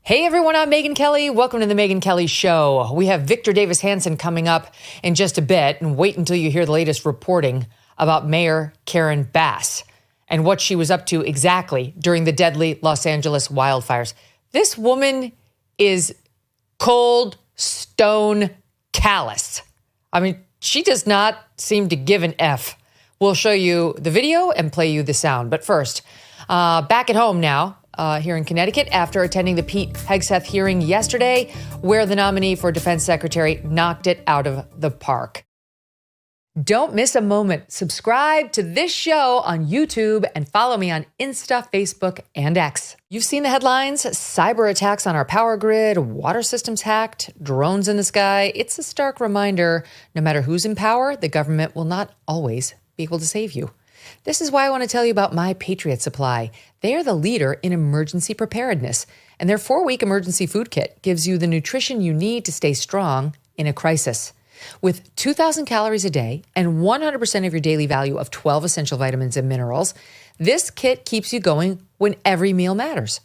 Hey everyone, I'm Megyn Kelly. Welcome to the Megyn Kelly Show. We have Victor Davis Hanson coming up in just a bit, and wait until you hear the latest reporting about Mayor Karen Bass and what she was up to exactly during the deadly Los Angeles wildfires. This woman is cold, stone, callous. I mean, she does not seem to give an F. We'll show you the video and play you the sound. But first, back at home now. Here in Connecticut after attending the Pete Hegseth hearing yesterday, where the nominee for defense secretary knocked it out of the park. Don't miss a moment. Subscribe to this show on YouTube and follow me on Insta, Facebook, and X. You've seen the headlines: cyber attacks on our power grid, water systems hacked, drones in the sky. It's a stark reminder, no matter who's in power, the government will not always be able to save you. This is why I want to tell you about My Patriot Supply. They are the leader in emergency preparedness, and their 4-week emergency food kit gives you the nutrition you need to stay strong in a crisis. With 2,000 calories a day and 100% of your daily value of 12 essential vitamins and minerals, this kit keeps you going when every meal matters.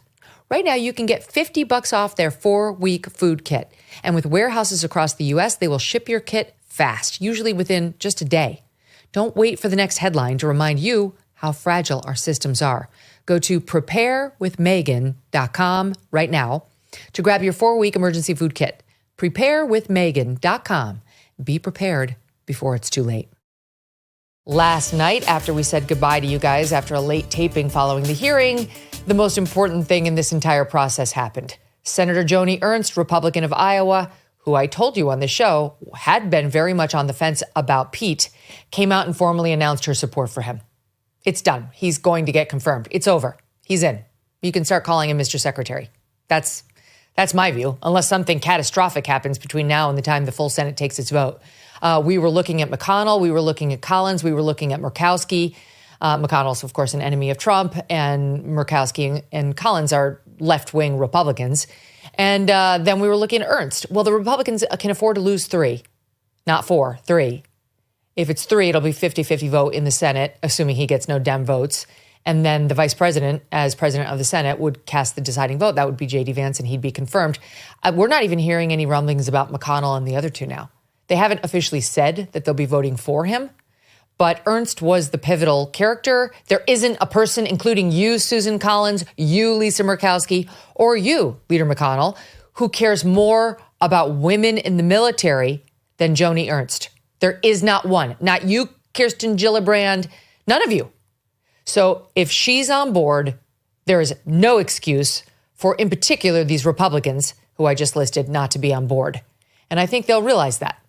Right now, you can get $50 off their 4-week food kit, and with warehouses across the U.S., they will ship your kit fast, usually within just a day. Don't wait for the next headline to remind you how fragile our systems are. Go to preparewithmegan.com right now to grab your 4-week emergency food kit. Preparewithmegan.com. Be prepared before it's too late. Last night, after we said goodbye to you guys after a late taping following the hearing, the most important thing in this entire process happened. Senator Joni Ernst, Republican of Iowa, who I told you on the show had been very much on the fence about Pete, came out and formally announced her support for him. It's done. He's going to get confirmed. It's over. He's in. You can start calling him Mr. Secretary. That's my view, unless something catastrophic happens between now and the time the full Senate takes its vote. We were looking at McConnell. We were looking at Collins. We were looking at Murkowski. McConnell's, of course, an enemy of Trump, and Murkowski and Collins are left-wing Republicans. And then we were looking at Ernst. Well, the Republicans can afford to lose 3, not 4, 3. If it's 3, it'll be 50-50 vote in the Senate, assuming he gets no Dem votes. And then the vice president, as president of the Senate, would cast the deciding vote. That would be JD Vance, and he'd be confirmed. We're not even hearing any rumblings about McConnell and the other two now. They haven't officially said that they'll be voting for him. But Ernst was the pivotal character. There isn't a person, including you, Susan Collins, you, Lisa Murkowski, or you, Leader McConnell, who cares more about women in the military than Joni Ernst. There is not one. Not you, Kirsten Gillibrand, none of you. So if she's on board, there is no excuse for, in particular, these Republicans, who I just listed, not to be on board. And I think they'll realize that.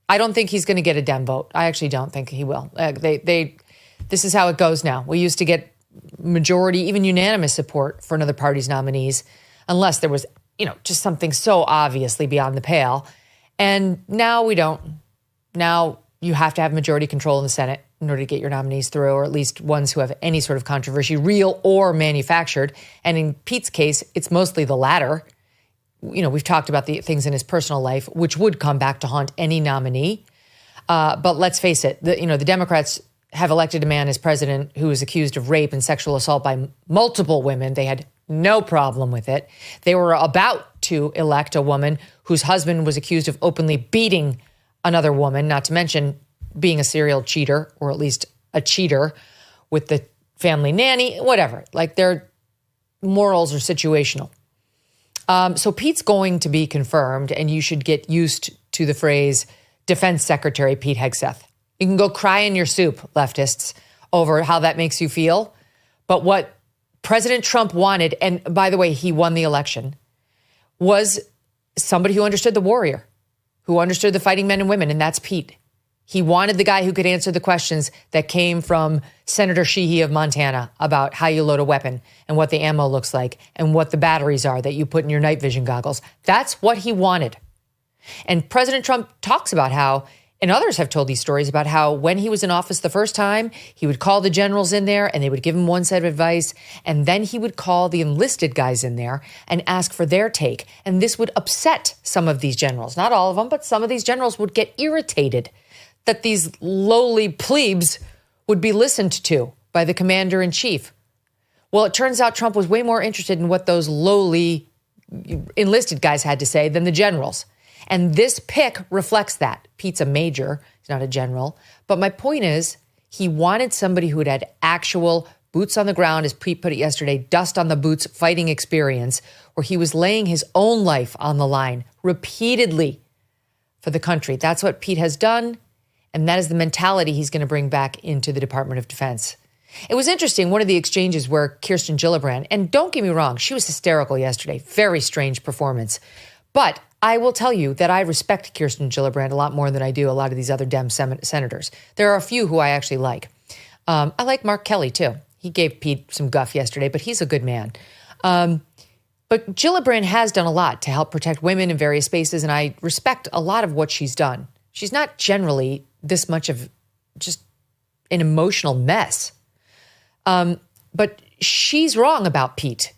I don't think he's going to get a Dem vote. I actually don't think he will. This is how it goes now. We used to get majority, even unanimous support for another party's nominees, unless there was, just something so obviously beyond the pale. And now we don't. Now you have to have majority control in the Senate in order to get your nominees through, or at least ones who have any sort of controversy, real or manufactured. And in Pete's case, it's mostly the latter. We've talked about the things in his personal life, which would come back to haunt any nominee. But let's face it, the Democrats have elected a man as president who is accused of rape and sexual assault by multiple women. They had no problem with it. They were about to elect a woman whose husband was accused of openly beating another woman, not to mention being a serial cheater, or at least a cheater with the family nanny, whatever. Like, their morals are situational. So Pete's going to be confirmed, and you should get used to the phrase Defense Secretary Pete Hegseth. You can go cry in your soup, leftists, over how that makes you feel. But what President Trump wanted, and by the way, he won the election, was somebody who understood the warrior, who understood the fighting men and women, and that's Pete. He wanted the guy who could answer the questions that came from Senator Sheehy of Montana about how you load a weapon and what the ammo looks like and what the batteries are that you put in your night vision goggles. That's what he wanted. And President Trump talks about how, and others have told these stories about how when he was in office the first time, he would call the generals in there and they would give him one set of advice. And then he would call the enlisted guys in there and ask for their take. And this would upset some of these generals. Not all of them, but some of these generals would get irritated that these lowly plebes would be listened to by the commander in chief. Well, it turns out Trump was way more interested in what those lowly enlisted guys had to say than the generals. And this pick reflects that. Pete's a major, he's not a general. But my point is, he wanted somebody who had actual boots on the ground, as Pete put it yesterday, dust on the boots fighting experience, where he was laying his own life on the line repeatedly for the country. That's what Pete has done, and that is the mentality he's going to bring back into the Department of Defense. It was interesting, one of the exchanges where Kirsten Gillibrand, and don't get me wrong, she was hysterical yesterday, very strange performance. But I will tell you that I respect Kirsten Gillibrand a lot more than I do a lot of these other Dem senators. There are a few who I actually like. I like Mark Kelly, too. He gave Pete some guff yesterday, but he's a good man. But Gillibrand has done a lot to help protect women in various spaces, and I respect a lot of what she's done. She's not generally this much of just an emotional mess. But she's wrong about Pete.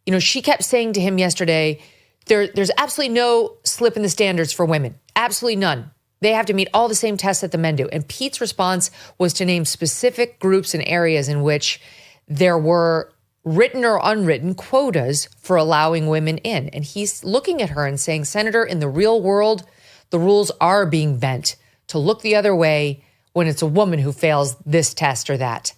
You know, she kept saying to him yesterday, there's absolutely no slip in the standards for women. Absolutely none. They have to meet all the same tests that the men do. And Pete's response was to name specific groups and areas in which there were written or unwritten quotas for allowing women in. And he's looking at her and saying, Senator, in the real world, the rules are being bent to look the other way when it's a woman who fails this test or that.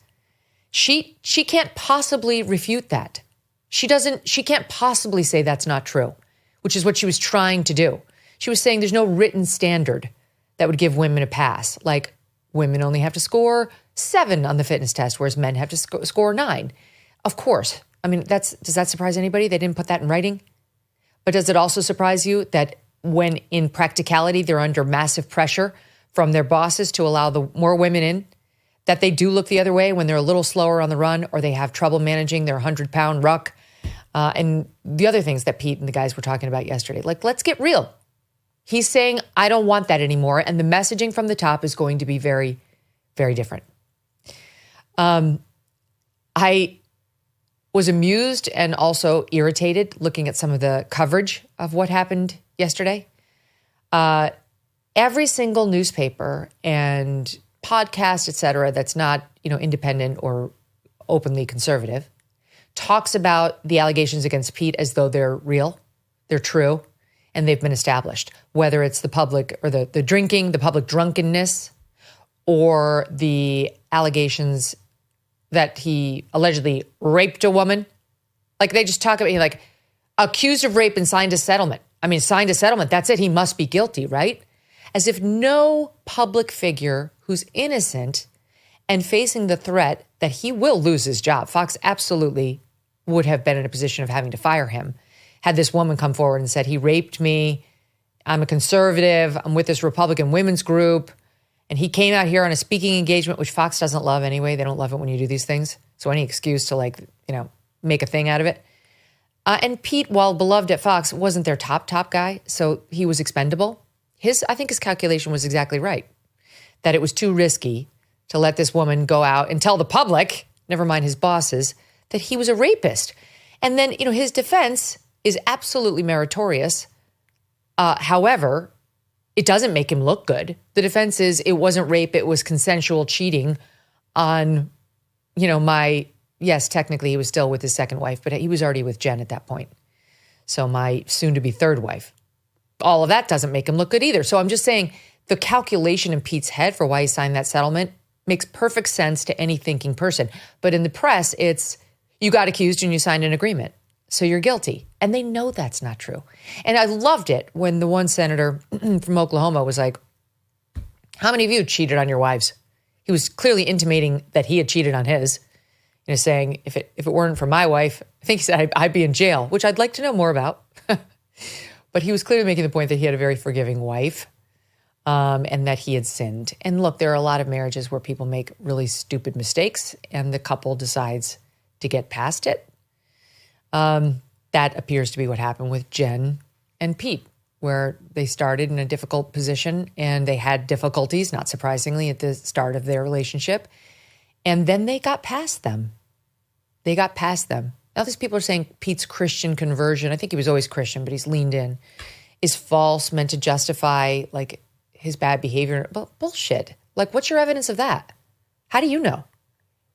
She can't possibly refute that. She can't possibly say that's not true, which is what she was trying to do. She was saying there's no written standard that would give women a pass. Like women only have to score 7 on the fitness test, whereas men have to score 9. Of course. I mean, does that surprise anybody? They didn't put that in writing. But does it also surprise you that when in practicality, they're under massive pressure from their bosses to allow more women in, that they do look the other way when they're a little slower on the run or they have trouble managing their 100-pound ruck? And the other things that Pete and the guys were talking about yesterday. Like, let's get real. He's saying, I don't want that anymore. And the messaging from the top is going to be very, very different. I was amused and also irritated looking at some of the coverage of what happened yesterday. Every single newspaper and podcast, et cetera, that's not, independent or openly conservative, talks about the allegations against Pete as though they're real, they're true, and they've been established. Whether it's the public or the drinking, the public drunkenness, or the allegations that he allegedly raped a woman. Like they just talk about him like accused of rape and signed a settlement. I mean, signed a settlement. That's it. He must be guilty, right? As if no public figure who's innocent and facing the threat that he will lose his job. Fox absolutely would have been in a position of having to fire him had this woman come forward and said, he raped me. I'm a conservative. I'm with this Republican women's group. And he came out here on a speaking engagement, which Fox doesn't love anyway. They don't love it when you do these things. So any excuse to make a thing out of it. And Pete, while beloved at Fox, wasn't their top guy. So he was expendable. I think his calculation was exactly right. That it was too risky to let this woman go out and tell the public, never mind his bosses, that he was a rapist. And then, his defense is absolutely meritorious. However, it doesn't make him look good. The defense is it wasn't rape, it was consensual cheating on, yes, technically he was still with his second wife, but he was already with Jen at that point. So my soon-to-be third wife. All of that doesn't make him look good either. So I'm just saying the calculation in Pete's head for why he signed that settlement makes perfect sense to any thinking person. But in the press, it's you got accused and you signed an agreement. So you're guilty. And they know that's not true. And I loved it when the one senator from Oklahoma was like, how many of you cheated on your wives? He was clearly intimating that he had cheated on his, saying, if it weren't for my wife, I think he said I'd be in jail, which I'd like to know more about. But he was clearly making the point that he had a very forgiving wife and that he had sinned. And look, there are a lot of marriages where people make really stupid mistakes and the couple decides to get past it. That appears to be what happened with Jen and Pete, where they started in a difficult position and they had difficulties, not surprisingly, at the start of their relationship. And then they got past them. Now these people are saying Pete's Christian conversion, I think he was always Christian, but he's leaned in, is false, meant to justify like his bad behavior. Bullshit. Like, what's your evidence of that? How do you know?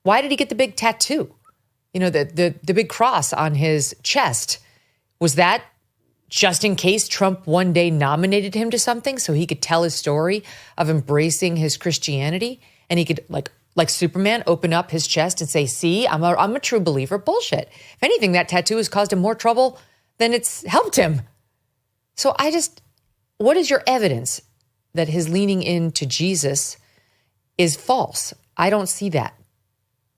Why did he get the big tattoo? The big cross on his chest Was that just in case Trump one day nominated him to something so he could tell his story of embracing his Christianity, and he could, like Superman, open up his chest and say, see, I'm a true believer? Bullshit. If anything, that tattoo has caused him more trouble than it's helped him. So what is your evidence that his leaning into Jesus is false? I don't see that.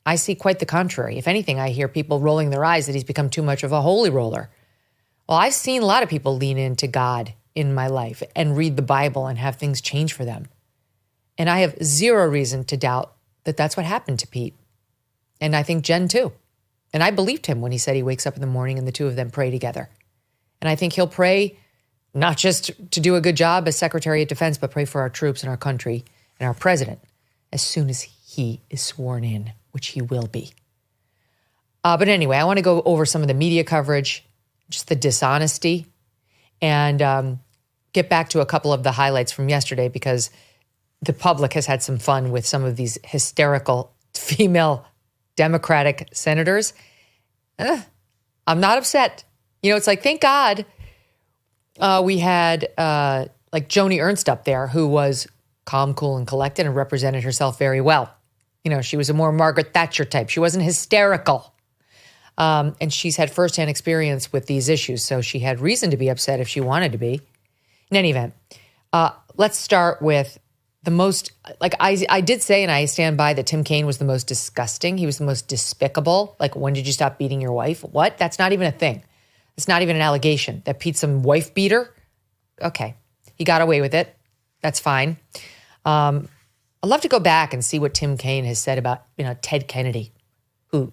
I see quite the contrary. If anything, I hear people rolling their eyes that he's become too much of a holy roller. Well, I've seen a lot of people lean into God in my life and read the Bible and have things change for them. And I have zero reason to doubt that that's what happened to Pete. And I think Jen too. And I believed him when he said he wakes up in the morning and the two of them pray together. And I think he'll pray not just to do a good job as Secretary of Defense, but pray for our troops and our country and our president as soon as he is sworn in, which he will be. But anyway, I want to go over some of the media coverage, just the dishonesty, and get back to a couple of the highlights from yesterday, because the public has had some fun with some of these hysterical female Democratic senators. I'm not upset. It's like, thank God we had like Joni Ernst up there, who was calm, cool, and collected and represented herself very well. She was a more Margaret Thatcher type. She wasn't hysterical. And she's had firsthand experience with these issues, so she had reason to be upset if she wanted to be. In any event, let's start with the most, I did say, and I stand by, that Tim Kaine was the most disgusting. He was the most despicable. Like, when did you stop beating your wife? What? That's not even a thing. It's not even an allegation. That Pete's some wife beater? Okay. He got away with it. That's fine. I'd love to go back and see what Tim Kaine has said about, Ted Kennedy, who,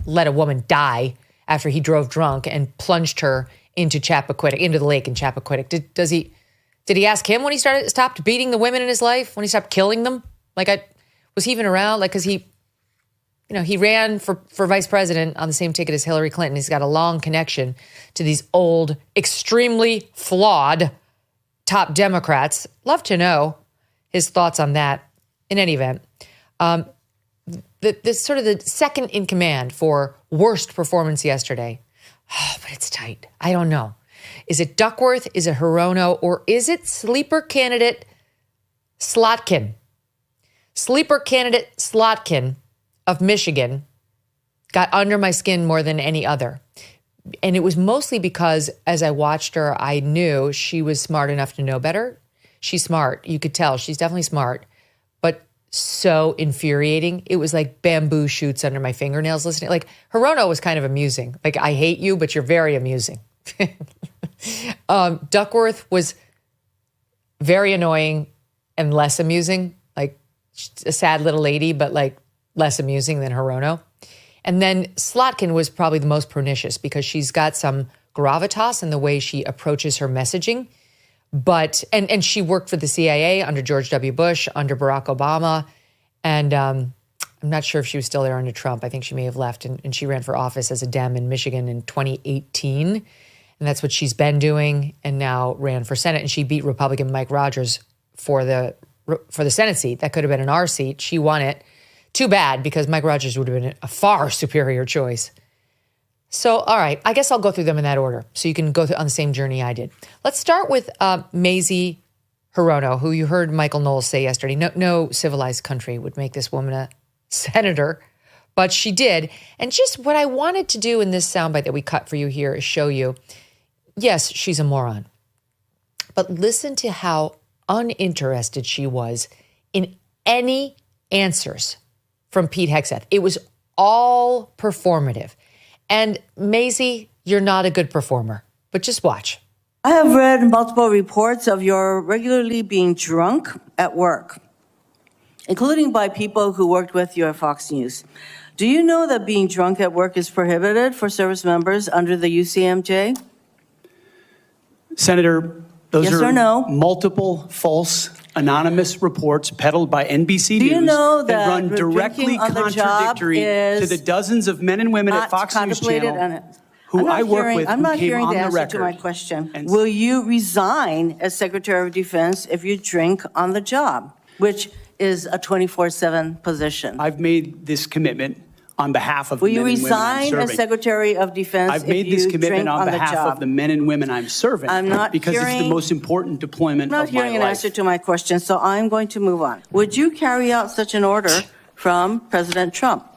let a woman die after he drove drunk and plunged her into the lake in Chappaquiddick. Did he ask him when he stopped beating the women in his life, when he stopped killing them? Was he even around? Because he ran for vice president on the same ticket as Hillary Clinton. He's got a long connection to these old, extremely flawed top Democrats. Love to know his thoughts on that. In any event, this sort of the second in command for worst performance yesterday. Oh, but it's tight. I don't know. Is it Duckworth? Is it Hirono? Or is it sleeper candidate Slotkin? Sleeper candidate Slotkin of Michigan got under my skin more than any other. And it was mostly because as I watched her, I knew she was smart enough to know better. She's smart. You could tell she's definitely smart, but so infuriating. It was like bamboo shoots under my fingernails listening. Like, Hirono was kind of amusing. Like, I hate you, but you're very amusing. Duckworth was very annoying and less amusing, like a sad little lady, but like less amusing than Hirono. And then Slotkin was probably the most pernicious because she's got some gravitas in the way she approaches her messaging. But, and she worked for the CIA under George W. Bush, under Barack Obama. And I'm not sure if she was still there under Trump. I think she may have left. And she ran for office as a Dem in Michigan in 2018. And that's what she's been doing, and now ran for Senate. And she beat Republican Mike Rogers for the Senate seat. That could have been an R seat. She won it. Too bad, because Mike Rogers would have been a far superior choice. So, all right, I guess I'll go through them in that order so you can go on the same journey I did. Let's start with Mazie Hirono, who you heard Michael Knowles say yesterday. No civilized country would make this woman a senator, but she did. And just what I wanted to do in this soundbite that we cut for you here is show you, yes, she's a moron, but listen to how uninterested she was in any answers from Pete Hegseth. It was all performative. And Mazie, you're not a good performer, but just watch. I have read multiple reports of your regularly being drunk at work, including by people who worked with you at Fox News. Do you know that being drunk at work is prohibited for service members under the UCMJ? Senator, those Yes are or no? multiple false anonymous reports peddled by NBC Do you News know that run that directly drinking on the job contradictory to is the dozens of men and women at not Fox News contemplated? Channel who I work with, I'm who not came hearing on the the answer record. to my question. And Will you resign as Secretary of Defense if you drink on the job, which is a 24/7 position? I've made this commitment on behalf of Will the men you and women I'm resign as serving. Secretary of Defense I've if made this you commitment drink on the behalf job? of the men and women I'm serving I'm not because it's the hearing- most important deployment I'm not of my hearing an life. answer to my question, so I'm going to move on. Would you carry out such an order from President Trump?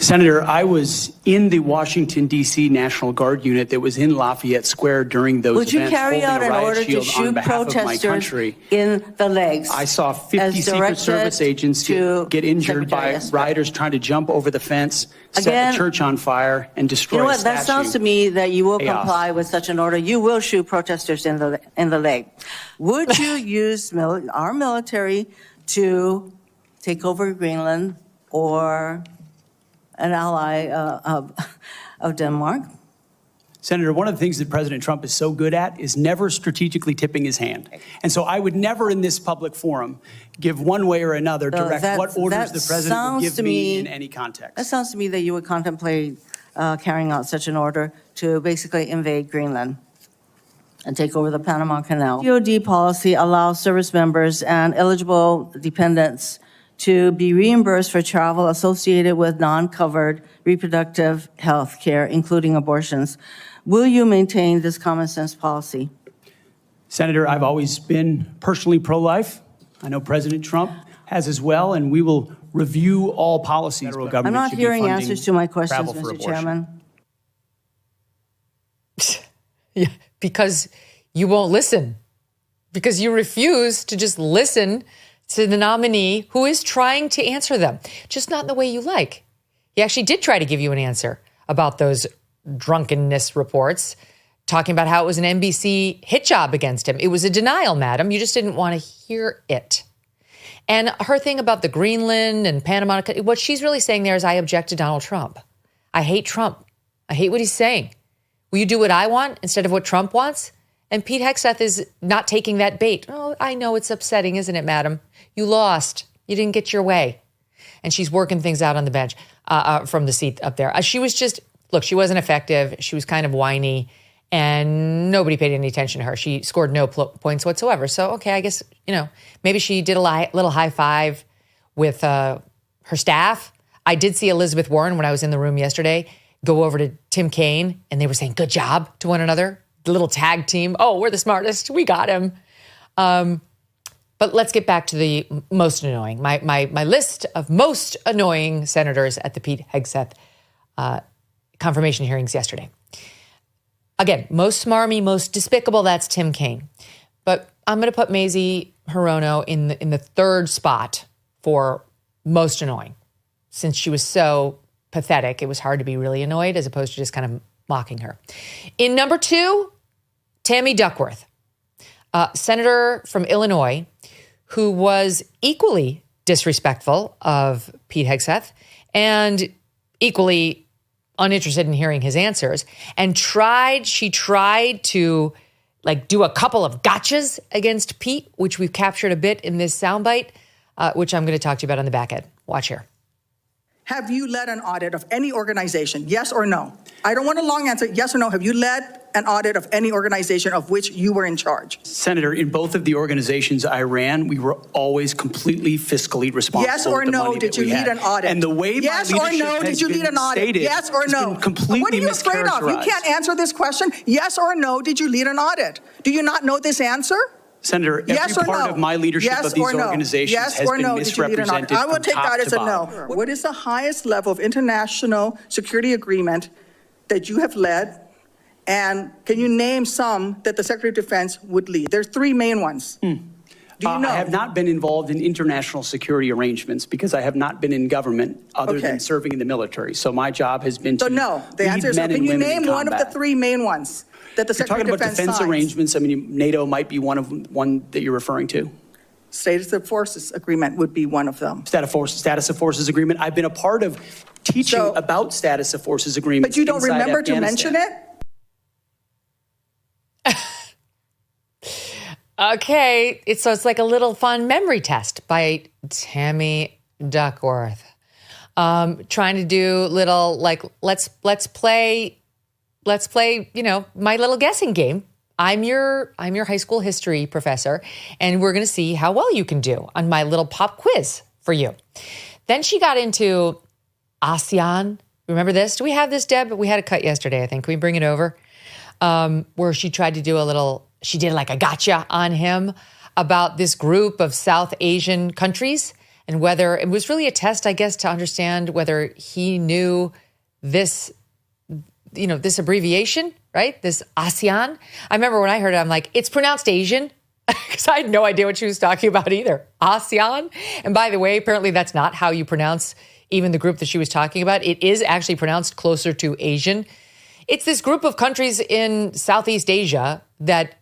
Senator, I was in the Washington, D.C. National Guard unit that was in Lafayette Square during those Would you events, carry holding out a an riot order to shield on shoot behalf of my protesters country. in the legs? I saw 50 as Secret directed Service agents to get injured Secretary by Esper? rioters trying to jump over the fence, set Again, the church on fire, and destroy You know a what? That statue. sounds to me that you will Chaos. comply with such an order. You will shoot protesters in the leg. Would you use our military to take over Greenland or an ally of Denmark? Senator, one of the things that President Trump is so good at is never strategically tipping his hand. And so I would never in this public forum give one way or another direct what orders the president would give me in any context. That sounds to me that you would contemplate carrying out such an order to basically invade Greenland and take over the Panama Canal. DoD policy allows service members and eligible dependents to be reimbursed for travel associated with non-covered reproductive health care, including abortions. Will you maintain this common sense policy? Senator, I've always been personally pro-life. I know President Trump has as well, and we will review all policies. Federal government I'm not should be hearing funding answers to my questions, travel for Mr. abortion. Chairman. Yeah, because you won't listen. Because you refuse to just listen to the nominee who is trying to answer them, just not in the way you like. He actually did try to give you an answer about those drunkenness reports, talking about how it was an NBC hit job against him. It was a denial, madam. You just didn't want to hear it. And her thing about the Greenland and Panama, what she's really saying there is, I object to Donald Trump. I hate Trump. I hate what he's saying. Will you do what I want instead of what Trump wants? And Pete Hegseth is not taking that bait. Oh, I know it's upsetting, isn't it, madam? You lost. You didn't get your way. And she's working things out on the bench from the seat up there. She was just, look, she wasn't effective. She was kind of whiny, and nobody paid any attention to her. She scored no points whatsoever. So, okay, I guess, maybe she did a little high five with her staff. I did see Elizabeth Warren when I was in the room yesterday go over to Tim Kaine, and they were saying, good job to one another. The little tag team. Oh, we're the smartest. We got him. But let's get back to the most annoying. My list of most annoying senators at the Pete Hegseth confirmation hearings yesterday. Again, most smarmy, most despicable, that's Tim Kaine. But I'm going to put Mazie Hirono in the third spot for most annoying. Since she was so pathetic, it was hard to be really annoyed as opposed to just kind of mocking her. In number 2, Tammy Duckworth, senator from Illinois, who was equally disrespectful of Pete Hegseth and equally uninterested in hearing his answers, and she tried to do a couple of gotchas against Pete, which we've captured a bit in this soundbite, which I'm going to talk to you about on the back end. Watch here. Have you led an audit of any organization? Yes or no? I don't want a long answer. Yes or no? Have you led an audit of any organization of which you were in charge? Senator, in both of the organizations I ran, we were always completely fiscally responsible. Yes or with the no? money Did that you we lead had. an audit? And the way yes my or leadership no? has Did you lead been an audit? stated Yes or has no? been completely What are you afraid of? You mischaracterized. can't answer this question. Yes or no? Did you lead an audit? Do you not know this answer? Senator, every yes or part no? of my leadership yes of these or no? organizations yes has or been no? Did you lead an audit? misrepresented I will from take top that as to a no. bottom. What is the highest level of international security agreement that you have led? And can you name some that the Secretary of Defense would lead? There's 3 main ones. Do you know? I have not been involved in international security arrangements because I have not been in government other than serving in the military. So my job has been to So no, the lead answer is men no. and Can you women in name one of the combat. 3 main ones that the You're Secretary talking of about Defense defense signs? arrangements. I mean, NATO might be one that you're referring to. Status of Forces Agreement would be one of them. Status of Forces Agreement. I've been a part of teaching about Status of Forces Agreements. But you don't inside remember to Afghanistan. mention it? Okay, it's like a little fun memory test by Tammy Duckworth. Trying to do little let's play my little guessing game. I'm your high school history professor, and we're going to see how well you can do on my little pop quiz for you. Then she got into ASEAN. Remember this? Do we have this, Deb? We had a cut yesterday, I think. Can we bring it over? Where she tried to do she did like a gotcha on him about this group of South Asian countries and whether it was really a test, I guess, to understand whether he knew this, this abbreviation, right? This ASEAN. I remember when I heard it, I'm like, it's pronounced Asian, because I had no idea what she was talking about either. ASEAN. And by the way, apparently that's not how you pronounce even the group that she was talking about. It is actually pronounced closer to Asian. It's this group of countries in Southeast Asia that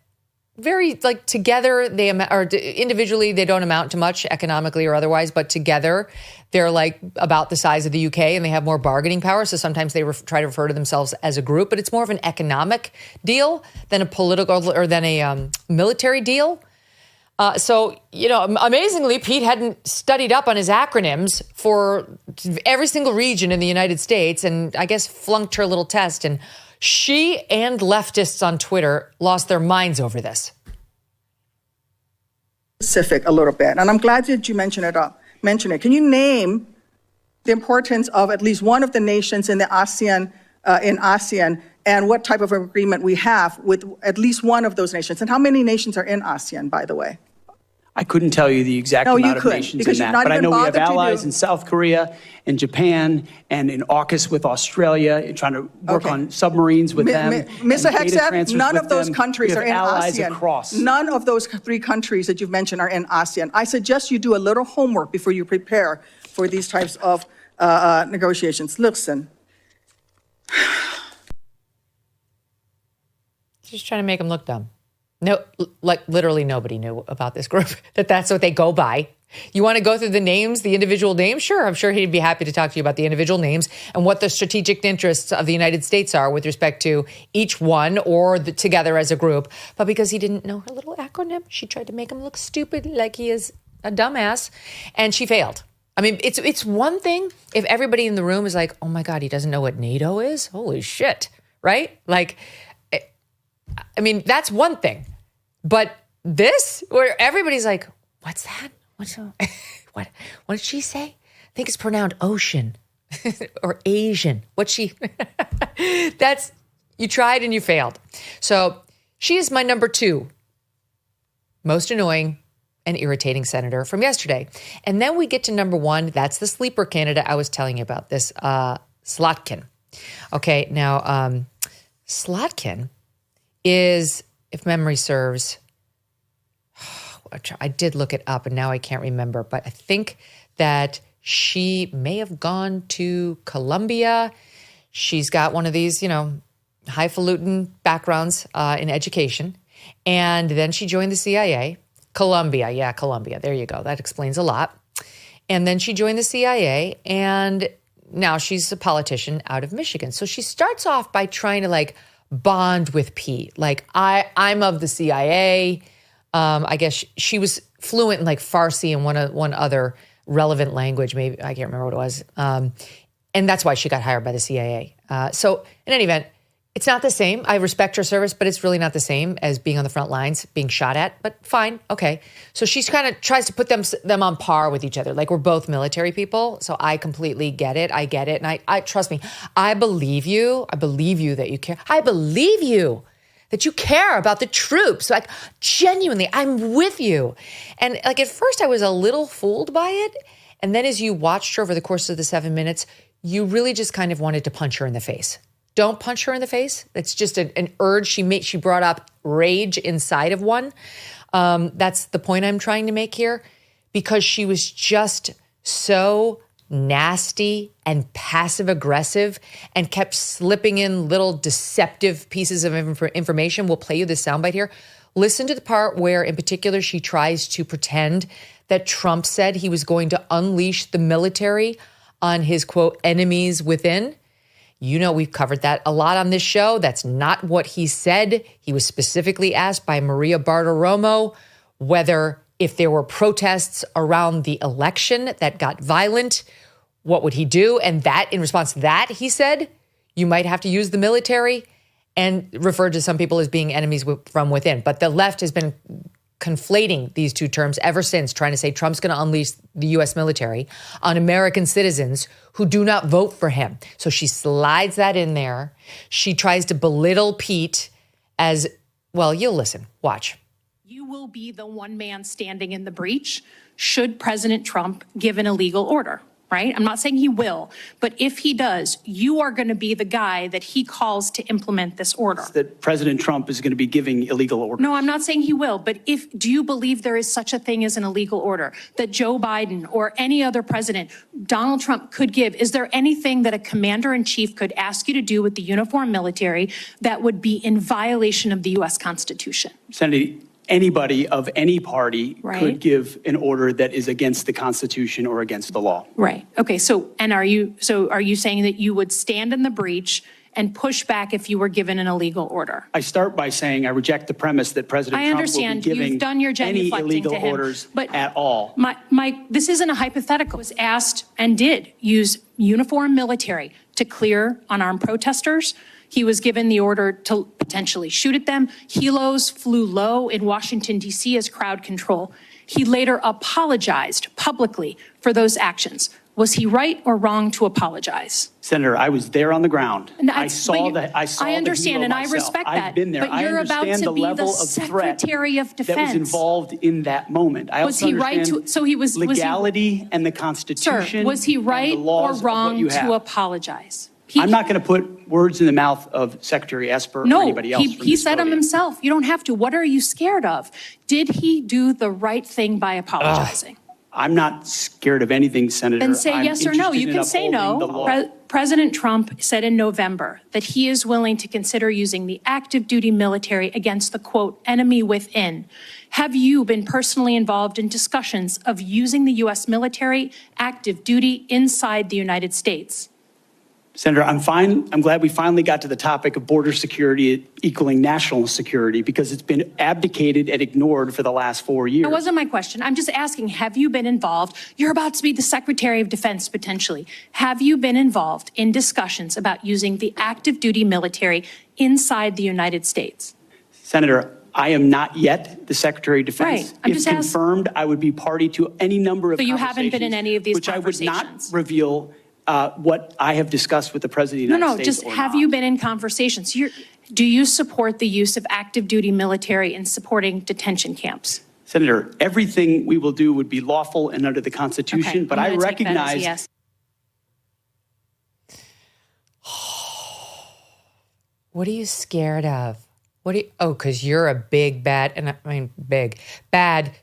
very together or individually they don't amount to much economically or otherwise, but together they're like about the size of the UK and they have more bargaining power. So sometimes they try to refer to themselves as a group, but it's more of an economic deal than a political or than a military deal. So amazingly, Pete hadn't studied up on his acronyms for every single region in the United States and I guess flunked her little test. And she and leftists on Twitter lost their minds over this. Specific a little bit, and I'm glad that you mentioned it. Can you name the importance of at least one of the nations in the ASEAN, and what type of agreement we have with at least one of those nations? And how many nations are in ASEAN, by the way? I couldn't tell you the exact amount of nations in that, but I know we have allies in South Korea and Japan and in AUKUS with Australia, and trying to work on submarines with them. Mr. Hegseth, none of those countries are in ASEAN. Across. None of those 3 countries that you've mentioned are in ASEAN. I suggest you do a little homework before you prepare for these types of negotiations. Listen. Just trying to make them look dumb. No, literally nobody knew about this group, that's what they go by. You want to go through the names, the individual names? Sure, I'm sure he'd be happy to talk to you about the individual names and what the strategic interests of the United States are with respect to each one or together as a group. But because he didn't know her little acronym, she tried to make him look stupid like he is a dumbass, and she failed. I mean, it's one thing if everybody in the room is like, oh my God, he doesn't know what NATO is? Holy shit, right? I mean, that's one thing. But this, where everybody's like, what's that? What did she say? I think it's pronounced ocean or Asian. You tried and you failed. So she is my number 2 most annoying and irritating senator from yesterday. And then we get to number 1. That's the sleeper candidate I was telling you about, this Slotkin. Okay, now Slotkin is, if memory serves, I did look it up and now I can't remember, but I think that she may have gone to Columbia. She's got one of these, highfalutin backgrounds in education. And then she joined the CIA. Columbia. There you go. That explains a lot. And then she joined the CIA, and now she's a politician out of Michigan. So she starts off by trying to bond with Pete. I'm of the CIA. I guess she was fluent in Farsi and one other relevant language. Maybe I can't remember what it was. And that's why she got hired by the CIA. So in any event, it's not the same. I respect her service, but it's really not the same as being on the front lines, being shot at, but fine. Okay. So she kind of tries to put them on par with each other. We're both military people. So I completely get it. I get it. And I trust me, I believe you. I believe you that you care. I believe you that you care about the troops. Genuinely, I'm with you. And at first I was a little fooled by it. And then as you watched her over the course of the 7 minutes, you really just kind of wanted to punch her in the face. Don't punch her in the face. That's just an urge she brought up rage inside of one. That's the point I'm trying to make here, because she was just so nasty and passive aggressive and kept slipping in little deceptive pieces of information. We'll play you this soundbite here. Listen to the part where in particular she tries to pretend that Trump said he was going to unleash the military on his, quote, enemies within. We've covered that a lot on this show. That's not what he said. He was specifically asked by Maria Bartiromo whether if there were protests around the election that got violent, what would he do? And that, in response to that, he said, you might have to use the military, and referred to some people as being enemies from within. But the left has been conflating these two terms ever since, trying to say Trump's going to unleash the U.S. military on American citizens who do not vote for him. So she slides that in there. She tries to belittle Pete as, well, you'll listen. Watch. You will be the one man standing in the breach should President Trump give an illegal order. Right? I'm not saying he will, but if he does, you are going to be the guy that he calls to implement this order. That President Trump is going to be giving illegal orders. No, I'm not saying he will, but do you believe there is such a thing as an illegal order that Joe Biden or any other president, Donald Trump, could give? Is there anything that a commander in chief could ask you to do with the uniformed military that would be in violation of the U.S. Constitution? Senator, anybody of any party Right. could give an order that is against the Constitution or against the law. Right. Okay. So are you saying that you would stand in the breach and push back if you were given an illegal order? I start by saying I reject the premise that President I Trump will understand. be giving You've done your any genuflecting illegal to him, orders but at all. This isn't a hypothetical. Was asked and did use uniformed military to clear unarmed protesters. He was given the order to potentially shoot at them. Helos flew low in Washington, D.C. as crowd control. He later apologized publicly for those actions. Was he right or wrong to apologize? Senator, I was there on the ground. And I saw the I understand, helo and I myself. respect that. I've been there. But you're I about understand to the be level the of threat Secretary of Defense. that was involved in that moment. I Was also he right understand to? So he was legality and the Constitution. Sir, was he and right the laws or of what wrong you to have. apologize? I'm not going to put words in the mouth of Secretary Esper or anybody else. He said them himself. You don't have to. What are you scared of? Did he do the right thing by apologizing? I'm not scared of anything, Senator. Then say I'm yes or no. interested You in can say upholding the no. law. President Trump said in November that he is willing to consider using the active duty military against the, quote, enemy within. Have you been personally involved in discussions of using the U.S. military active duty inside the United States? Senator, I'm fine. I'm glad we finally got to the topic of border security equaling national security because it's been abdicated and ignored for the last 4 years. That wasn't my question. I'm just asking, have you been involved? You're about to be the Secretary of Defense potentially. Have you been involved in discussions about using the active duty military inside the United States? Senator, I am not yet the Secretary of Defense. Right. I'm if just confirmed, I would be party to any number of So you conversations. haven't been in any of these which conversations? I would not reveal what I have discussed with the President of the United States. Just have you been in conversations? Do you support the use of active duty military in supporting detention camps? Senator, everything we will do would be lawful and under the Constitution, Okay, but I'm I gonna take that as a recognize yes. What are you scared of? Because you're a big, bad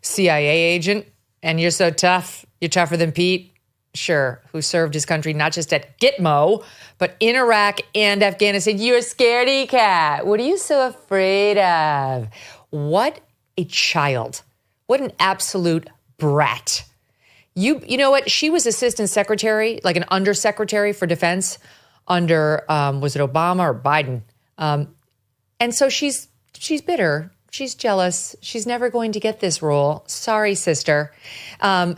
CIA agent and you're so tough. You're tougher than Pete. Sure, who served his country not just at Gitmo, but in Iraq and Afghanistan. You're a scaredy cat. What are you so afraid of? What a child. What an absolute brat. You know what? She was assistant secretary, like an undersecretary for defense under, was it Obama or Biden? And so she's bitter. She's jealous. She's never going to get this role. Sorry, sister.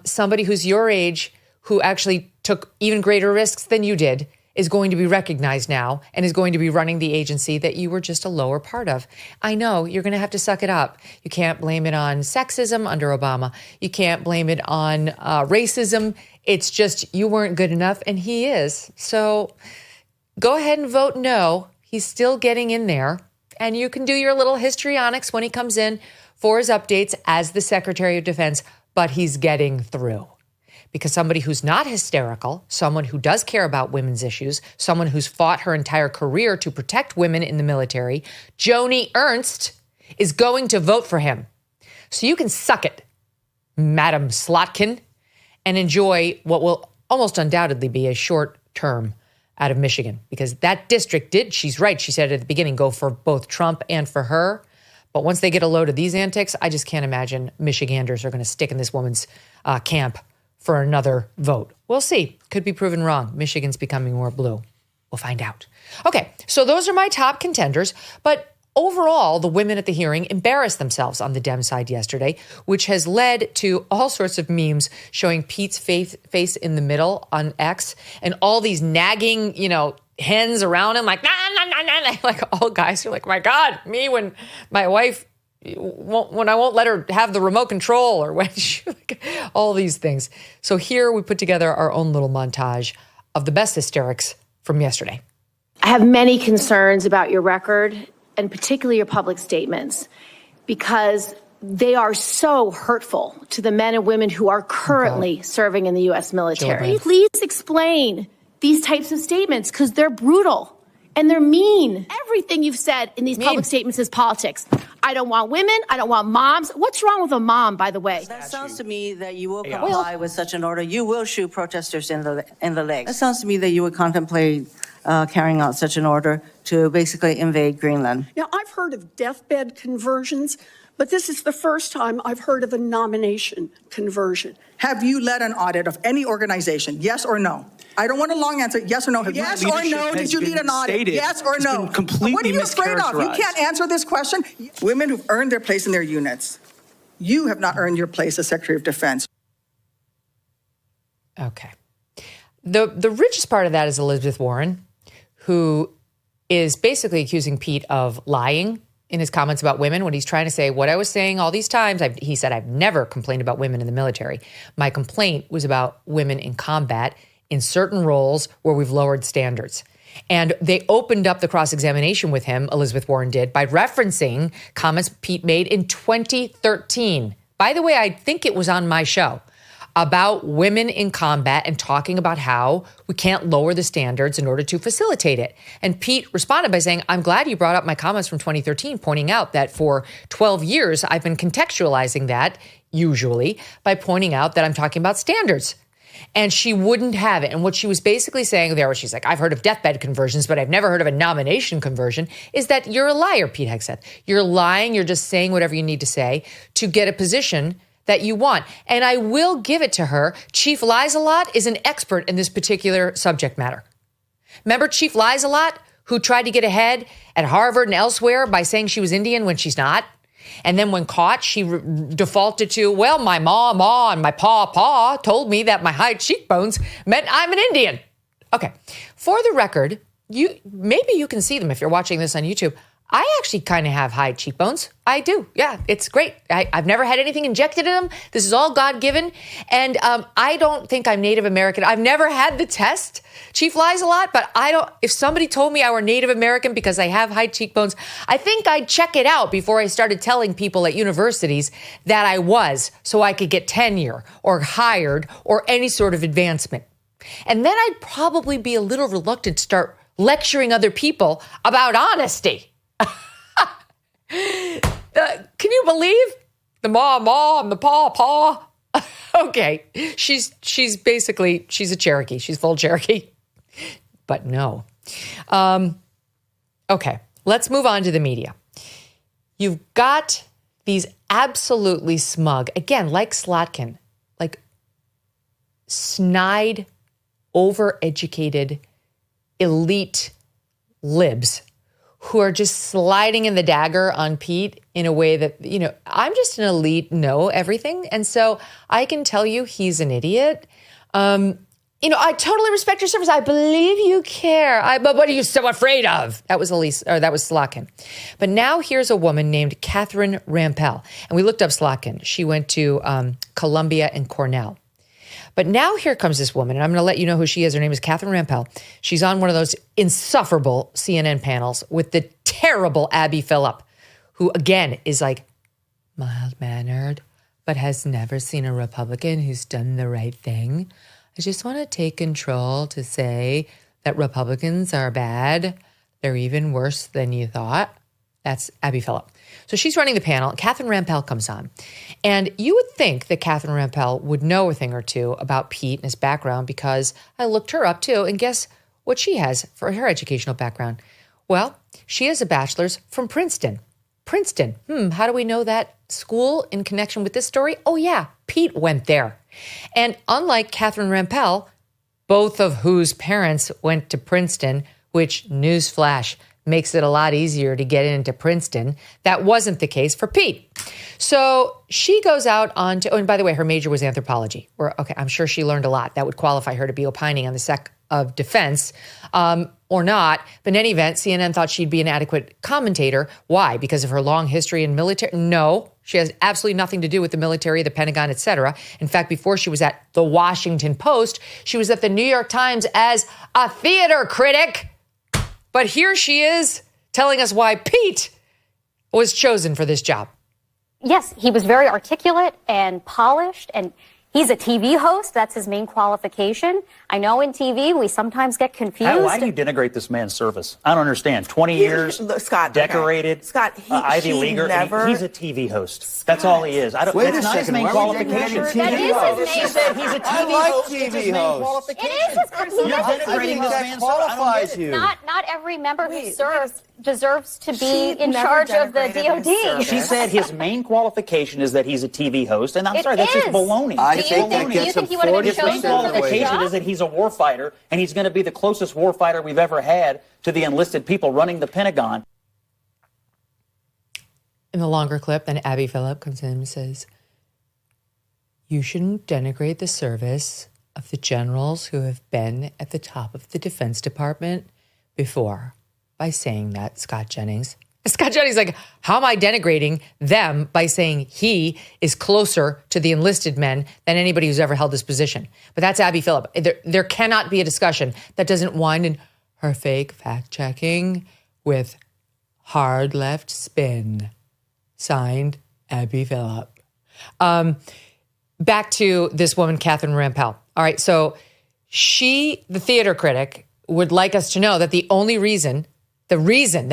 Somebody who's your age, who actually took even greater risks than you did, is going to be recognized now and is going to be running the agency that you were just a lower part of. I know you're going to have to suck it up. You can't blame it on sexism under Obama. You can't blame it on racism. It's just you weren't good enough and he is. So go ahead and vote no. He's still getting in there. And you can do your little histrionics when he comes in for his updates as the Secretary of Defense, but he's getting through. Because somebody who's not hysterical, someone who does care about women's issues, someone who's fought her entire career to protect women in the military, Joni Ernst, is going to vote for him. So you can suck it, Madam Slotkin, and enjoy what will almost undoubtedly be a short term out of Michigan. Because that district did, she's right, she said at the beginning, go for both Trump and for her. But once they get a load of these antics, I just can't imagine Michiganders are going to stick in this woman's camp for another vote. We'll see. Could be proven wrong. Michigan's becoming more blue. We'll find out. Okay, so those are my top contenders. But overall, the women at the hearing embarrassed themselves on the Dem side yesterday, which has led to all sorts of memes showing Pete's face in the middle on X and all these nagging, hens around him like, nah, nah, nah, nah, nah. Like all guys are like, my God, me when my wife, when I won't let her have the remote control, or when all these things. So here we put together our own little montage of the best hysterics from yesterday. I have many concerns about your record, and particularly your public statements, because they are so hurtful to the men and women who are currently serving in the U.S. military. Please explain these types of statements, because they're brutal and they're mean. Everything you've said in these public statements is politics. I don't want women. I don't want moms. What's wrong with a mom, by the way? That sounds to me that you will comply with such an order. You will shoot protesters in the leg. That sounds to me that you would contemplate carrying out such an order to basically invade Greenland. Now, I've heard of deathbed conversions, but this is the first time I've heard of a nomination conversion. Have you led an audit of any organization? Yes or no? I don't want a long answer. Yes or no? Yes or no? Did you lead an audit? Yes or no? What are you afraid of? You can't answer this question. Women who've earned their place in their units. You have not earned your place as Secretary of Defense. Okay. The richest part of that is Elizabeth Warren, who is basically accusing Pete of lying in his comments about women when he's trying to say what I was saying all these times. He said, I've never complained about women in the military. My complaint was about women in combat in certain roles where we've lowered standards. And they opened up the cross-examination with him, Elizabeth Warren did, by referencing comments Pete made in 2013. By the way, I think it was on my show, about women in combat and talking about how we can't lower the standards in order to facilitate it. And Pete responded by saying, I'm glad you brought up my comments from 2013, pointing out that for 12 years, I've been contextualizing that, usually, by pointing out that I'm talking about standards. And she wouldn't have it. And what she was basically saying there, was she's like, I've heard of deathbed conversions, but I've never heard of a nomination conversion, is that you're a liar, Pete Hegseth. You're lying. You're just saying whatever you need to say to get a position that you want. And I will give it to her. Chief Lies-A-Lot is an expert in this particular subject matter. Remember Chief Lies-A-Lot, who tried to get ahead at Harvard and elsewhere by saying she was Indian when she's not? And then when caught, she defaulted to, well, my ma, and my pa told me that my high cheekbones meant I'm an Indian. Okay. For the record, maybe you can see them if you're watching this on YouTube. I actually kind of have high cheekbones. I do. Yeah, it's great. I've never had anything injected in them. This is all God-given. And I don't think I'm Native American. I've never had the test. Chief Lies-A-Lot, but if somebody told me I were Native American because I have high cheekbones, I think I'd check it out before I started telling people at universities that I was, so I could get tenure or hired or any sort of advancement. And then I'd probably be a little reluctant to start lecturing other people about honesty. Can you believe the ma and the pa? Okay, she's a Cherokee. She's full Cherokee, but no. Okay, let's move on to the media. You've got these absolutely smug, again, like Slotkin, like snide, overeducated, elite libs who are just sliding in the dagger on Pete in a way that, I'm just an elite, know everything. And so I can tell you he's an idiot. I totally respect your service. I believe you care. But what are you so afraid of? That was Slotkin. But now here's a woman named Catherine Rampell. And we looked up Slotkin. She went to Columbia and Cornell. But now here comes this woman, and I'm going to let you know who she is. Her name is Catherine Rampell. She's on one of those insufferable CNN panels with the terrible Abby Phillip, who, again, is like mild-mannered, but has never seen a Republican who's done the right thing. I just want to take control to say that Republicans are bad. They're even worse than you thought. That's Abby Phillip. So she's running the panel. Catherine Rampell comes on. And you would think that Catherine Rampell would know a thing or two about Pete and his background, because I looked her up too. And guess what she has for her educational background? Well, she has a bachelor's from Princeton. Princeton. How do we know that school in connection with this story? Oh yeah, Pete went there. And unlike Catherine Rampell, both of whose parents went to Princeton, which, newsflash, makes it a lot easier to get into Princeton. That wasn't the case for Pete. So she goes out on to, and by the way, her major was anthropology. I'm sure she learned a lot. That would qualify her to be opining on the of Defense, or not. But in any event, CNN thought she'd be an adequate commentator. Why? Because of her long history in military? No, she has absolutely nothing to do with the military, the Pentagon, etc. In fact, before she was at the Washington Post, she was at the New York Times as a theater critic. But here she is telling us why Pete was chosen for this job. Yes, he was very articulate and polished, and he's a TV host. That's his main qualification. I know in TV we sometimes get confused. Why do you denigrate this man's service? I don't understand. 20 years, Scott, decorated, okay. Scott, Ivy Leaguer. He's a TV host. Scott. That's all he is. It's not his main qualification. That is his She said he's a TV host. It's his main qualification. You're denigrating this man's qualifies you. Not every member who serves deserves to be in charge of the DOD. She said his main qualification is that he's a TV host, and I'm sorry, that's just baloney. I think that gets him 40%. His main qualification is that he's a warfighter, and he's going to be the closest warfighter we've ever had to the enlisted people running the Pentagon. In the longer clip, then Abby Phillip comes in and says, you shouldn't denigrate the service of the generals who have been at the top of the Defense Department before by saying that, Scott Jennings. Scott Jennings like, how am I denigrating them by saying he is closer to the enlisted men than anybody who's ever held this position? But that's Abby Phillip. There cannot be a discussion that doesn't wind in her fake fact-checking with hard left spin. Signed, Abby Phillip. Back to this woman, Catherine Rampell. All right, so she, the theater critic, would like us to know that the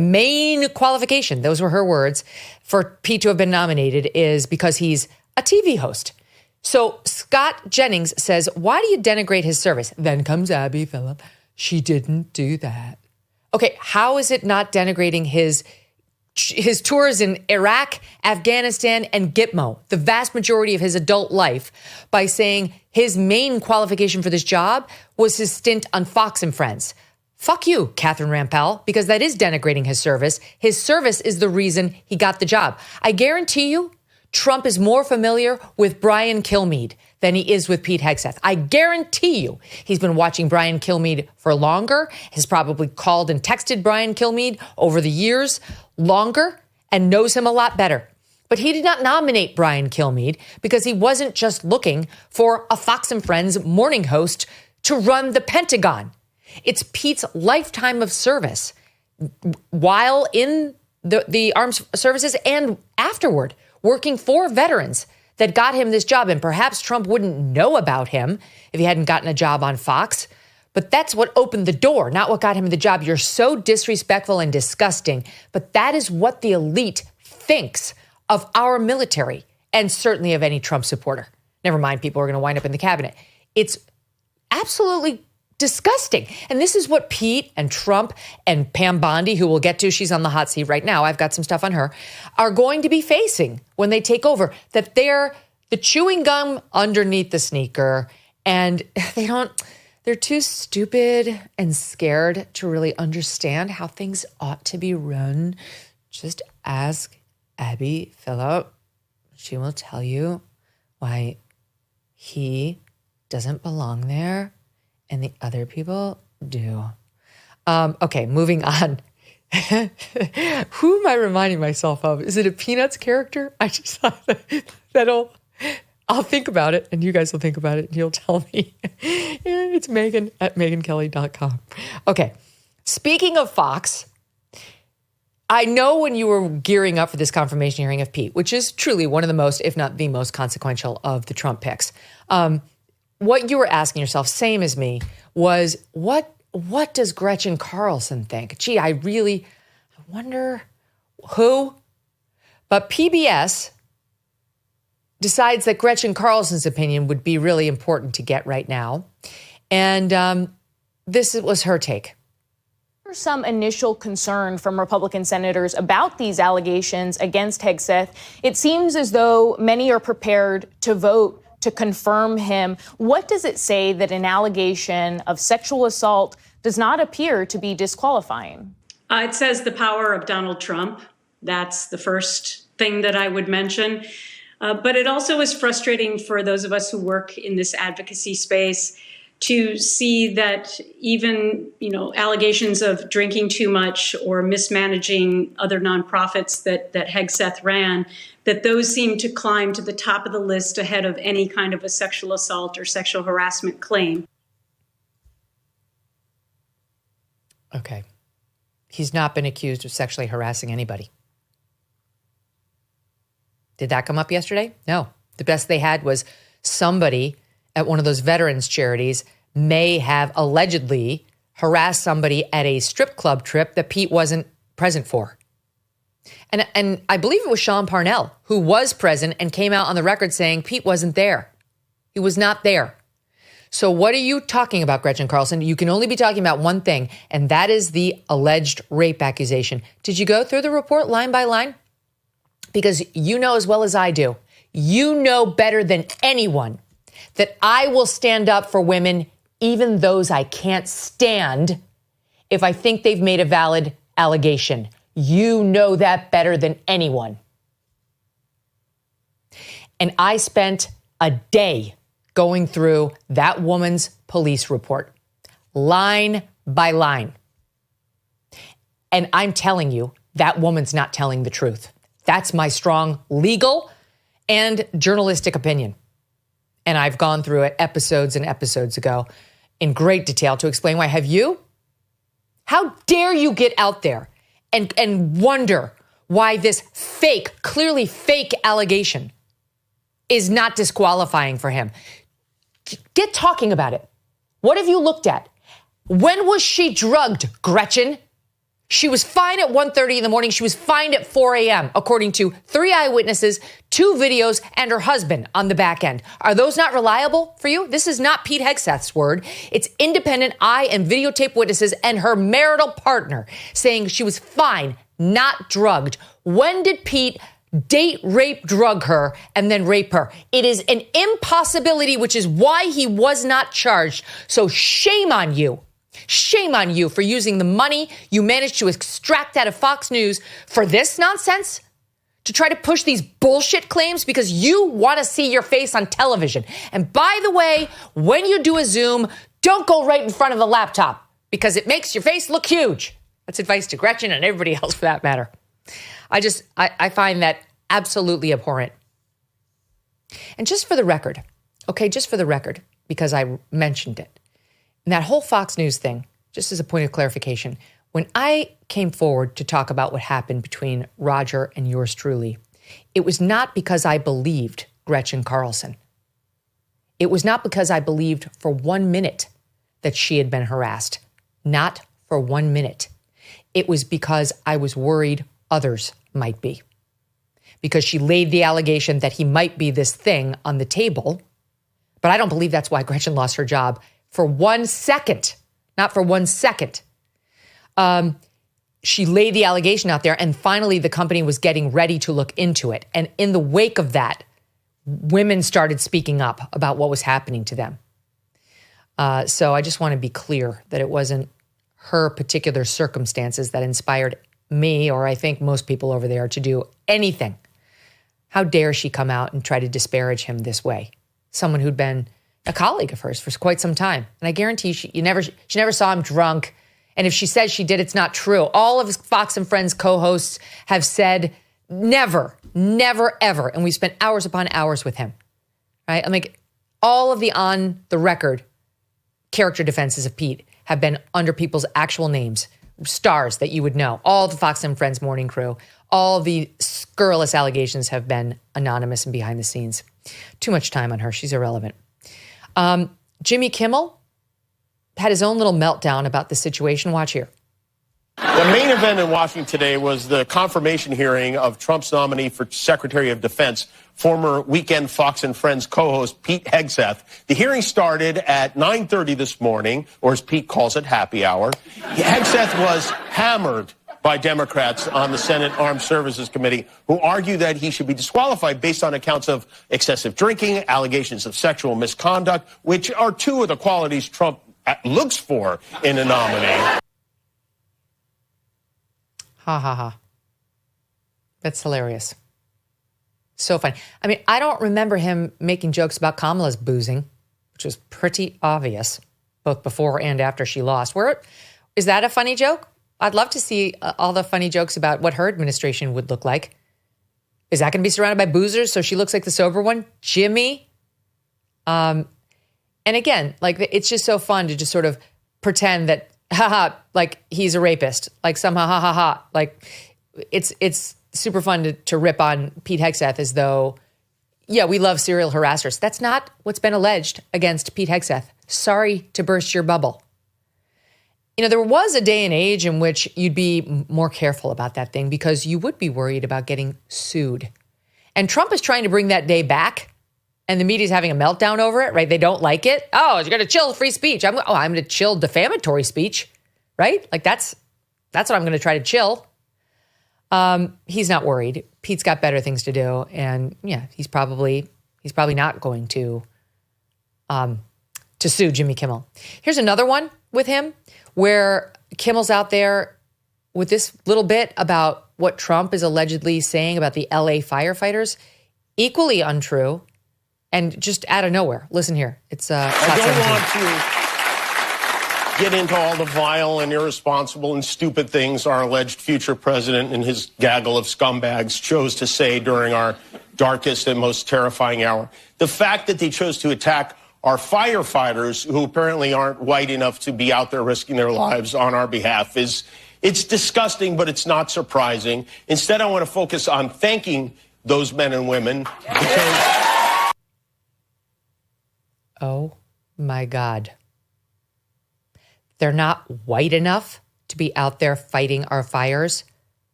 main qualification, those were her words, for Pete to have been nominated is because he's a TV host. So Scott Jennings says, why do you denigrate his service? Then comes Abby Phillip. She didn't do that. Okay, how is it not denigrating his tours in Iraq, Afghanistan, and Gitmo, the vast majority of his adult life, by saying his main qualification for this job was his stint on Fox and Friends? Fuck you, Catherine Rampell, because that is denigrating his service. His service is the reason he got the job. I guarantee you, Trump is more familiar with Brian Kilmeade than he is with Pete Hegseth. I guarantee you he's been watching Brian Kilmeade for longer, has probably called and texted Brian Kilmeade over the years longer, and knows him a lot better. But he did not nominate Brian Kilmeade because he wasn't just looking for a Fox and Friends morning host to run the Pentagon. It's Pete's lifetime of service while in the armed services and afterward, working for veterans, that got him this job. And perhaps Trump wouldn't know about him if he hadn't gotten a job on Fox. But that's what opened the door, not what got him the job. You're so disrespectful and disgusting. But that is what the elite thinks of our military, and certainly of any Trump supporter. Never mind, people are going to wind up in the cabinet. It's absolutely disgusting. And this is what Pete and Trump and Pam Bondi, who we'll get to, she's on the hot seat right now, I've got some stuff on her, are going to be facing when they take over. That they're the chewing gum underneath the sneaker, and they're too stupid and scared to really understand how things ought to be run. Just ask Abby Phillip. She will tell you why he doesn't belong there and the other people do. Okay, moving on. Who am I reminding myself of? Is it a Peanuts character? I just thought I'll think about it, and you guys will think about it, and you'll tell me. It's Megyn at MegynKelly.com. Okay, speaking of Fox, I know when you were gearing up for this confirmation hearing of Pete, which is truly one of the most, if not the most consequential of the Trump picks, what you were asking yourself, same as me, was what does Gretchen Carlson think? Gee, I wonder who? But PBS decides that Gretchen Carlson's opinion would be really important to get right now. And this was her take. There's some initial concern from Republican senators about these allegations against Hegseth. It seems as though many are prepared to vote to confirm him. What does it say that an allegation of sexual assault does not appear to be disqualifying? It says the power of Donald Trump. That's the first thing that I would mention. But it also is frustrating for those of us who work in this advocacy space to see that even, allegations of drinking too much or mismanaging other nonprofits that Hegseth ran, that those seem to climb to the top of the list ahead of any kind of a sexual assault or sexual harassment claim. Okay. He's not been accused of sexually harassing anybody. Did that come up yesterday? No. The best they had was somebody at one of those veterans charities may have allegedly harassed somebody at a strip club trip that Pete wasn't present for. And I believe it was Sean Parnell who was present and came out on the record saying Pete wasn't there. He was not there. So what are you talking about, Gretchen Carlson? You can only be talking about one thing, and that is the alleged rape accusation. Did you go through the report line by line? Because you know as well as I do, you know better than anyone that I will stand up for women, even those I can't stand, if I think they've made a valid allegation. You know that better than anyone. And I spent a day going through that woman's police report, line by line. And I'm telling you, that woman's not telling the truth. That's my strong legal and journalistic opinion. And I've gone through it episodes and episodes ago in great detail to explain why. Have you? How dare you get out there and wonder why this fake, clearly fake allegation is not disqualifying for him? Get talking about it. What have you looked at? When was she drugged, Gretchen? She was fine at 1:30 in the morning. She was fine at 4 a.m., according to 3 eyewitnesses, 2 videos, and her husband on the back end. Are those not reliable for you? This is not Pete Hegseth's word. It's independent eye and videotape witnesses and her marital partner saying she was fine, not drugged. When did Pete date, rape, drug her, and then rape her? It is an impossibility, which is why he was not charged. So shame on you. Shame on you for using the money you managed to extract out of Fox News for this nonsense, to try to push these bullshit claims because you want to see your face on television. And by the way, when you do a Zoom, don't go right in front of the laptop because it makes your face look huge. That's advice to Gretchen and everybody else for that matter. I find that absolutely abhorrent. And just for the record, because I mentioned it, and that whole Fox News thing, just as a point of clarification, when I came forward to talk about what happened between Roger and yours truly, it was not because I believed Gretchen Carlson. It was not because I believed for 1 minute that she had been harassed. Not for 1 minute. It was because I was worried others might be. Because she laid the allegation that he might be this thing on the table. But I don't believe that's why Gretchen lost her job. For 1 second, not for 1 second. She laid the allegation out there, and finally the company was getting ready to look into it. And in the wake of that, women started speaking up about what was happening to them. So I just want to be clear that it wasn't her particular circumstances that inspired me, or I think most people over there, to do anything. How dare she come out and try to disparage him this way? Someone who'd been a colleague of hers for quite some time. And I guarantee she never saw him drunk. And if she says she did, it's not true. All of his Fox and Friends co-hosts have said never, never, ever. And we spent hours upon hours with him, right? I'm like, all of the on the record character defenses of Pete have been under people's actual names, stars that you would know. All the Fox and Friends morning crew, all the scurrilous allegations have been anonymous and behind the scenes. Too much time on her. She's irrelevant. Jimmy Kimmel had his own little meltdown about the situation. Watch here. The main event in Washington today was the confirmation hearing of Trump's nominee for Secretary of Defense, former Weekend Fox and Friends co-host Pete Hegseth. The hearing started at 9:30 this morning, or as Pete calls it, happy hour. Hegseth was hammered by Democrats on the Senate Armed Services Committee, who argue that he should be disqualified based on accounts of excessive drinking, allegations of sexual misconduct, which are 2 of the qualities Trump looks for in a nominee. Ha ha ha. That's hilarious. So funny. I don't remember him making jokes about Kamala's boozing, which was pretty obvious. both before and after she lost. Is that a funny joke? I'd love to see all the funny jokes about what her administration would look like. Is that going to be surrounded by boozers so she looks like the sober one? Jimmy? And again, like, it's just so fun to just sort of pretend that, haha, like he's a rapist, like somehow, ha ha ha. Like, it's super fun to rip on Pete Hegseth as though, yeah, we love serial harassers. That's not what's been alleged against Pete Hegseth. Sorry to burst your bubble. You know, there was a day and age in which you'd be more careful about that thing because you would be worried about getting sued. And Trump is trying to bring that day back, and the media's having a meltdown over it, right? They don't like it. Oh, you're going to chill free speech. I'm going to chill defamatory speech, right? Like that's what I'm going to try to chill. He's not worried. Pete's got better things to do, and yeah, he's probably not going to sue Jimmy Kimmel. Here's another one with him where Kimmel's out there with this little bit about what Trump is allegedly saying about the LA firefighters. Equally untrue and just out of nowhere. Listen here. It's I don't want to get into all the vile and irresponsible and stupid things our alleged future president and his gaggle of scumbags chose to say during our darkest and most terrifying hour. The fact that they chose to attack our firefighters, who apparently aren't white enough to be out there risking their lives on our behalf, it's disgusting, but it's not surprising. Instead, I want to focus on thanking those men and women because... Oh, my God. They're not white enough to be out there fighting our fires,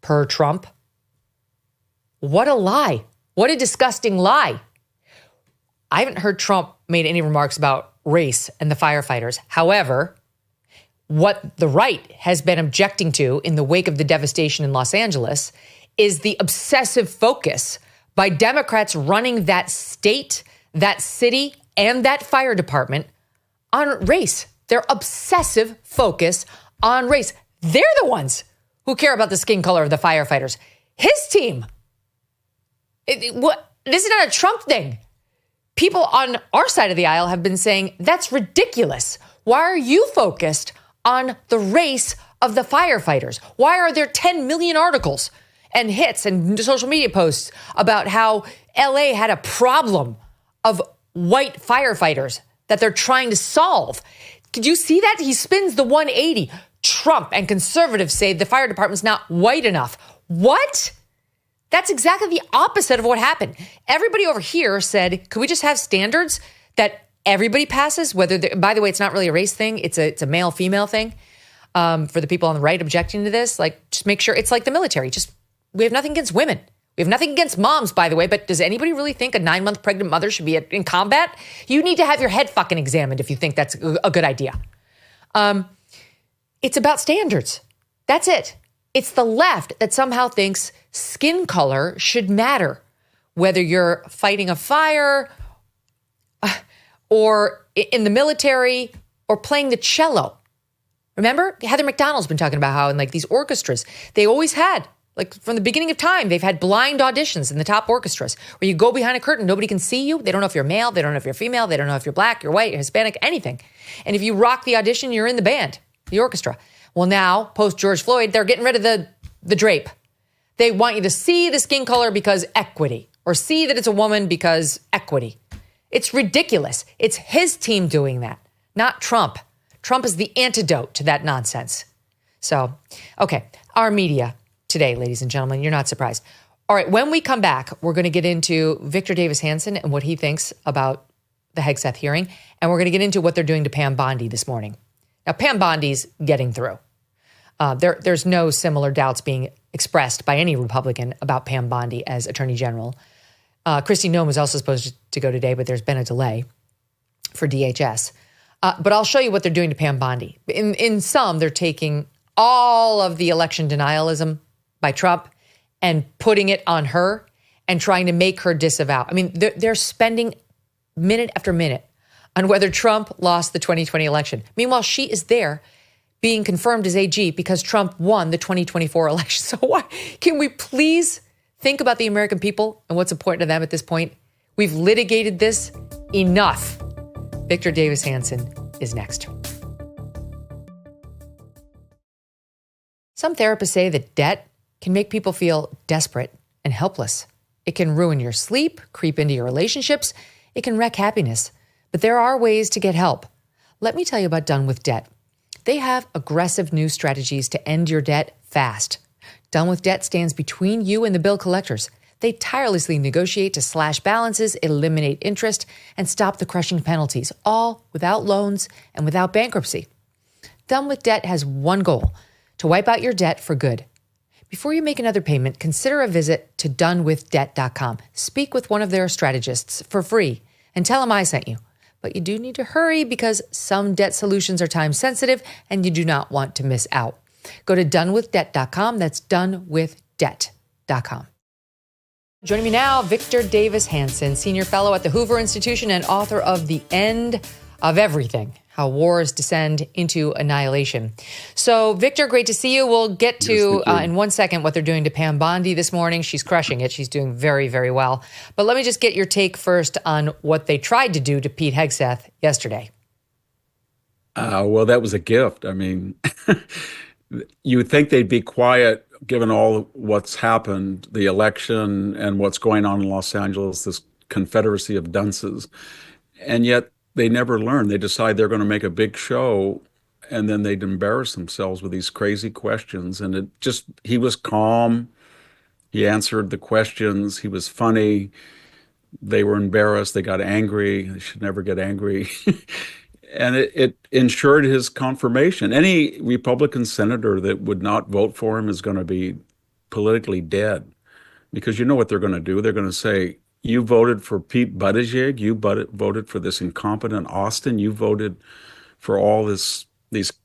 per Trump? What a lie. What a disgusting lie. I haven't heard Trump made any remarks about race and the firefighters. However, what the right has been objecting to in the wake of the devastation in Los Angeles is the obsessive focus by Democrats running that state, that city, and that fire department on race. Their obsessive focus on race. They're the ones who care about the skin color of the firefighters. His team. This is not a Trump thing. People on our side of the aisle have been saying, that's ridiculous. Why are you focused on the race of the firefighters? Why are there 10 million articles and hits and social media posts about how LA had a problem of white firefighters that they're trying to solve? Did you see that? He spins the 180. Trump and conservatives say the fire department's not white enough. What? That's exactly the opposite of what happened. Everybody over here said, could we just have standards that everybody passes? By the way, it's not really a race thing. It's a male-female thing. For the people on the right objecting to this, like, just make sure it's like the military. We have nothing against women. We have nothing against moms, by the way, but does anybody really think a 9-month pregnant mother should be in combat? You need to have your head fucking examined if you think that's a good idea. It's about standards. That's it. It's the left that somehow thinks skin color should matter, whether you're fighting a fire or in the military or playing the cello. Remember, Heather McDonald's been talking about how in like these orchestras, they always had, like from the beginning of time, they've had blind auditions in the top orchestras where you go behind a curtain, nobody can see you. They don't know if you're male. They don't know if you're female. They don't know if you're black, you're white, you're Hispanic, anything. And if you rock the audition, you're in the band, the orchestra. Well, now, post George Floyd, they're getting rid of the drape. They want you to see the skin color because equity, or see that it's a woman because equity. It's ridiculous. It's his team doing that, not Trump. Trump is the antidote to that nonsense. So, okay, our media today, ladies and gentlemen, you're not surprised. All right, when we come back, we're going to get into Victor Davis Hanson and what he thinks about the Hegseth hearing, and we're going to get into what they're doing to Pam Bondi this morning. Now, Pam Bondi's getting through. There's no similar doubts being expressed by any Republican about Pam Bondi as Attorney General. Kristi Noem was also supposed to go today, but there's been a delay for DHS. But I'll show you what they're doing to Pam Bondi. In some, they're taking all of the election denialism by Trump and putting it on her and trying to make her disavow. I mean, they're spending minute after minute on whether Trump lost the 2020 election. Meanwhile, she is there being confirmed as AG because Trump won the 2024 election. So why can we please think about the American people and what's important to them at this point? We've litigated this enough. Victor Davis Hanson is next. Some therapists say that debt can make people feel desperate and helpless. It can ruin your sleep, creep into your relationships. It can wreck happiness. But there are ways to get help. Let me tell you about Done with Debt. They have aggressive new strategies to end your debt fast. Done with Debt stands between you and the bill collectors. They tirelessly negotiate to slash balances, eliminate interest, and stop the crushing penalties, all without loans and without bankruptcy. Done with Debt has one goal: to wipe out your debt for good. Before you make another payment, consider a visit to donewithdebt.com. Speak with one of their strategists for free and tell them I sent you. But you do need to hurry because some debt solutions are time sensitive and you do not want to miss out. Go to donewithdebt.com. That's donewithdebt.com. Joining me now, Victor Davis Hanson, senior fellow at the Hoover Institution and author of The End of Everything: How Wars Descend into Annihilation. So, Victor, great to see you. We'll get to, in 1 second, what they're doing to Pam Bondi this morning. She's crushing it. She's doing very, very well. But let me just get your take first on what they tried to do to Pete Hegseth yesterday. Well, that was a gift. I mean, you would think they'd be quiet given all what's happened, the election and what's going on in Los Angeles, this confederacy of dunces. And yet they never learn. They decide they're going to make a big show, and then they'd embarrass themselves with these crazy questions. And he was calm. He answered the questions. He was funny. They were embarrassed. They got angry. They should never get angry. And it ensured his confirmation. Any Republican senator that would not vote for him is going to be politically dead, because you know what they're going to do. They're going to say, you voted for Pete Buttigieg, you voted for this incompetent Austin, you voted for all these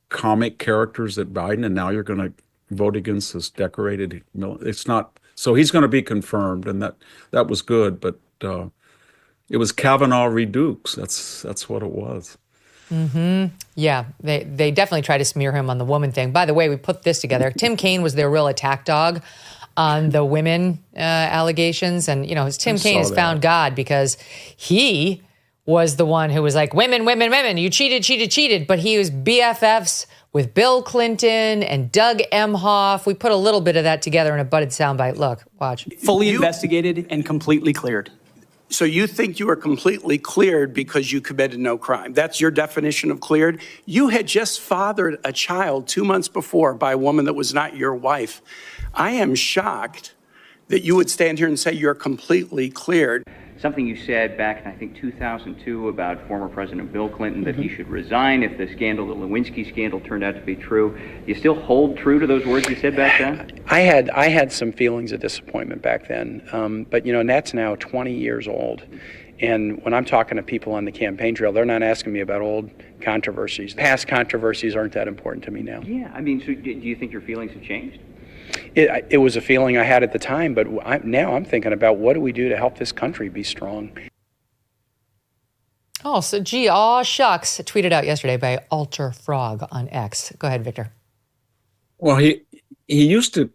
comic characters at Biden, and now you're going to vote against this decorated. It's not. So he's going to be confirmed, and that was good. But it was Kavanaugh redux. That's what it was. Mm-hmm. Yeah, they definitely try to smear him on the woman thing. By the way, we put this together. Tim Kaine was their real attack dog on the women allegations. And, Tim Kaine has found God, because he was the one who was like, women, women, women, you cheated. But he was BFFs with Bill Clinton and Doug Emhoff. We put a little bit of that together in a budded soundbite. Look, watch. Fully investigated and completely cleared. So you think you were completely cleared because you committed no crime. That's your definition of cleared? You had just fathered a child 2 months before by a woman that was not your wife. I am shocked that you would stand here and say you're completely cleared. Something you said back in, I think, 2002 about former President Bill Clinton, that he should resign if the scandal, the Lewinsky scandal, turned out to be true. Do you still hold true to those words you said back then? I had some feelings of disappointment back then, but and that's now 20 years old. And when I'm talking to people on the campaign trail, they're not asking me about old controversies. Past controversies aren't that important to me now. Yeah, I mean, so do you think your feelings have changed? It was a feeling I had at the time, but now I'm thinking about what do we do to help this country be strong. Oh, so aw shucks, tweeted out yesterday by Alter Frog on X. Go ahead, Victor. Well, he used to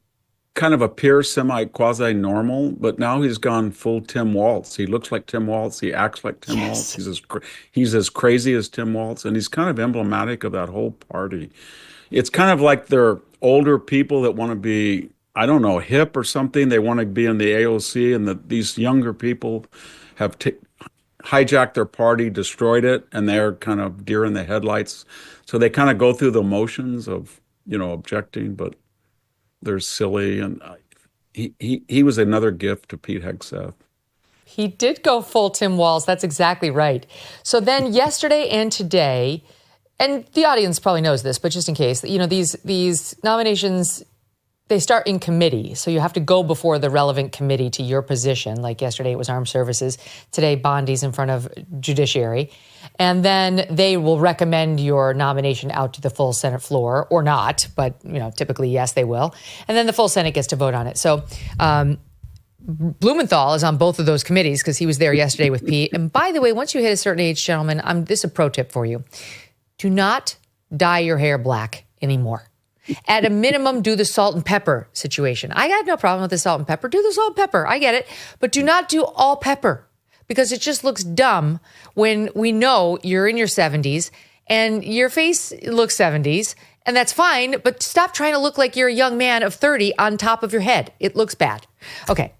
kind of appear quasi-normal, but now he's gone full Tim Walz. He looks like Tim Walz. He acts like Tim Walz. He's as crazy as Tim Walz, and he's kind of emblematic of that whole party. It's kind of like they're older people that want to be, I don't know, hip or something. They want to be in the AOC, and these younger people have hijacked their party, destroyed it, and they're kind of deer in the headlights. So they kind of go through the motions of, objecting, but they're silly. And he was another gift to Pete Hegseth. He did go full Tim Walz. That's exactly right. So then yesterday and today, and the audience probably knows this, but just in case, these nominations, they start in committee. So you have to go before the relevant committee to your position. Like yesterday, it was Armed Services. Today, Bondi's in front of Judiciary. And then they will recommend your nomination out to the full Senate floor, or not. But, typically, yes, they will. And then the full Senate gets to vote on it. So Blumenthal is on both of those committees because he was there yesterday with Pete. And by the way, once you hit a certain age, gentlemen, this is a pro tip for you. Do not dye your hair black anymore. At a minimum, do the salt and pepper situation. I got no problem with the salt and pepper. Do the salt and pepper. I get it. But do not do all pepper, because it just looks dumb when we know you're in your 70s and your face looks 70s. and that's fine, but stop trying to look like you're a young man of 30 on top of your head. It looks bad. Okay.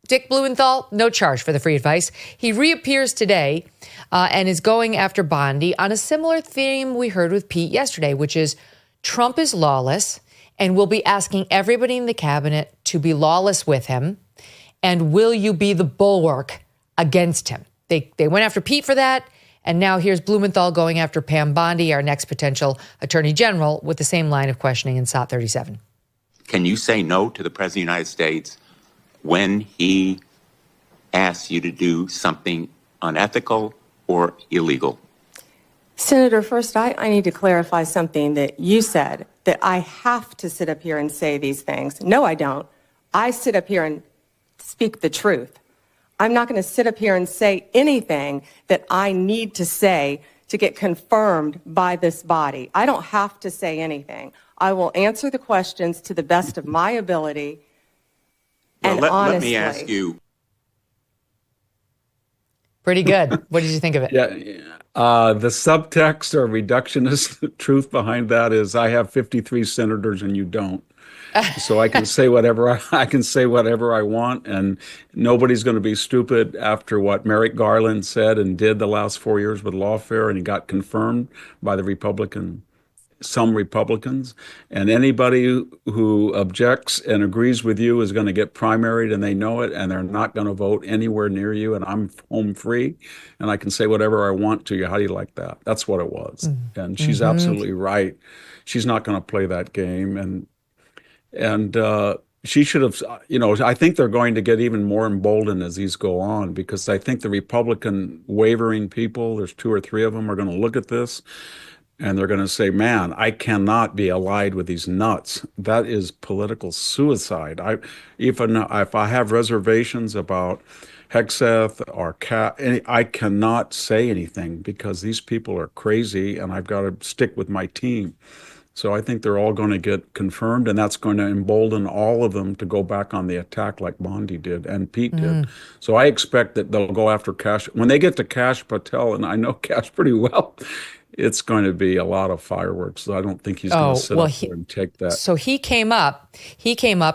Dick Blumenthal, no charge for the free advice. He reappears today and is going after Bondi on a similar theme we heard with Pete yesterday, which is Trump is lawless and will be asking everybody in the cabinet to be lawless with him. And will you be the bulwark against him? They went after Pete for that. And now here's Blumenthal going after Pam Bondi, our next potential attorney general, with the same line of questioning in SOT 37. Can you say no to the President of the United States when he asks you to do something unethical or illegal? Senator, first, I need to clarify something that you said, that I have to sit up here and say these things. No, I don't. I sit up here and speak the truth. I'm not going to sit up here and say anything that I need to say to get confirmed by this body. I don't have to say anything. I will answer the questions to the best of my ability. Well, and honestly, let me ask you. Pretty good. What did you think of it? Yeah, the subtext or reductionist truth behind that is I have 53 senators and you don't. So I can say whatever I can say whatever I want, and nobody's going to be stupid after what Merrick Garland said and did the last 4 years with lawfare, and he got confirmed by some Republicans. And anybody who objects and agrees with you is going to get primaried, and they know it, and they're not going to vote anywhere near you. And I'm home free, and I can say whatever I want to you. How do you like that? That's what it was. And she's absolutely right. She's not going to play that game, and she should have, I think they're going to get even more emboldened as these go on, because I think the Republican wavering people, there's 2 or 3 of them, are going to look at this and they're going to say, man, I cannot be allied with these nuts. That is political suicide. If I have reservations about Hegseth or I cannot say anything because these people are crazy and I've got to stick with my team. So I think they're all going to get confirmed, and that's going to embolden all of them to go back on the attack like Bondi did and Pete did. So I expect that they'll go after Kash. When they get to Kash Patel, and I know Kash pretty well, it's going to be a lot of fireworks. So I don't think he's going to sit up there and take that. So he came up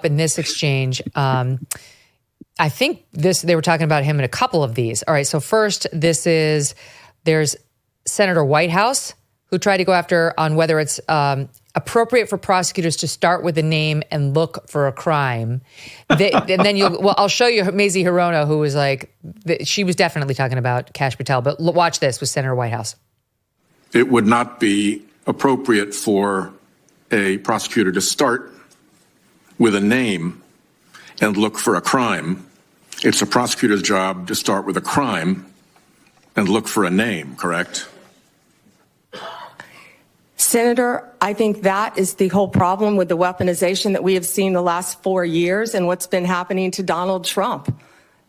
in this exchange. I think they were talking about him in a couple of these. All right, so first, there's Senator Whitehouse, who tried to go after on whether it's appropriate for prosecutors to start with a name and look for a crime. And then I'll show you Mazie Hirono, who was like, she was definitely talking about Kash Patel, but watch this with Senator Whitehouse. It would not be appropriate for a prosecutor to start with a name and look for a crime. It's a prosecutor's job to start with a crime and look for a name, correct? Senator, I think that is the whole problem with the weaponization that we have seen the last 4 years and what's been happening to Donald Trump.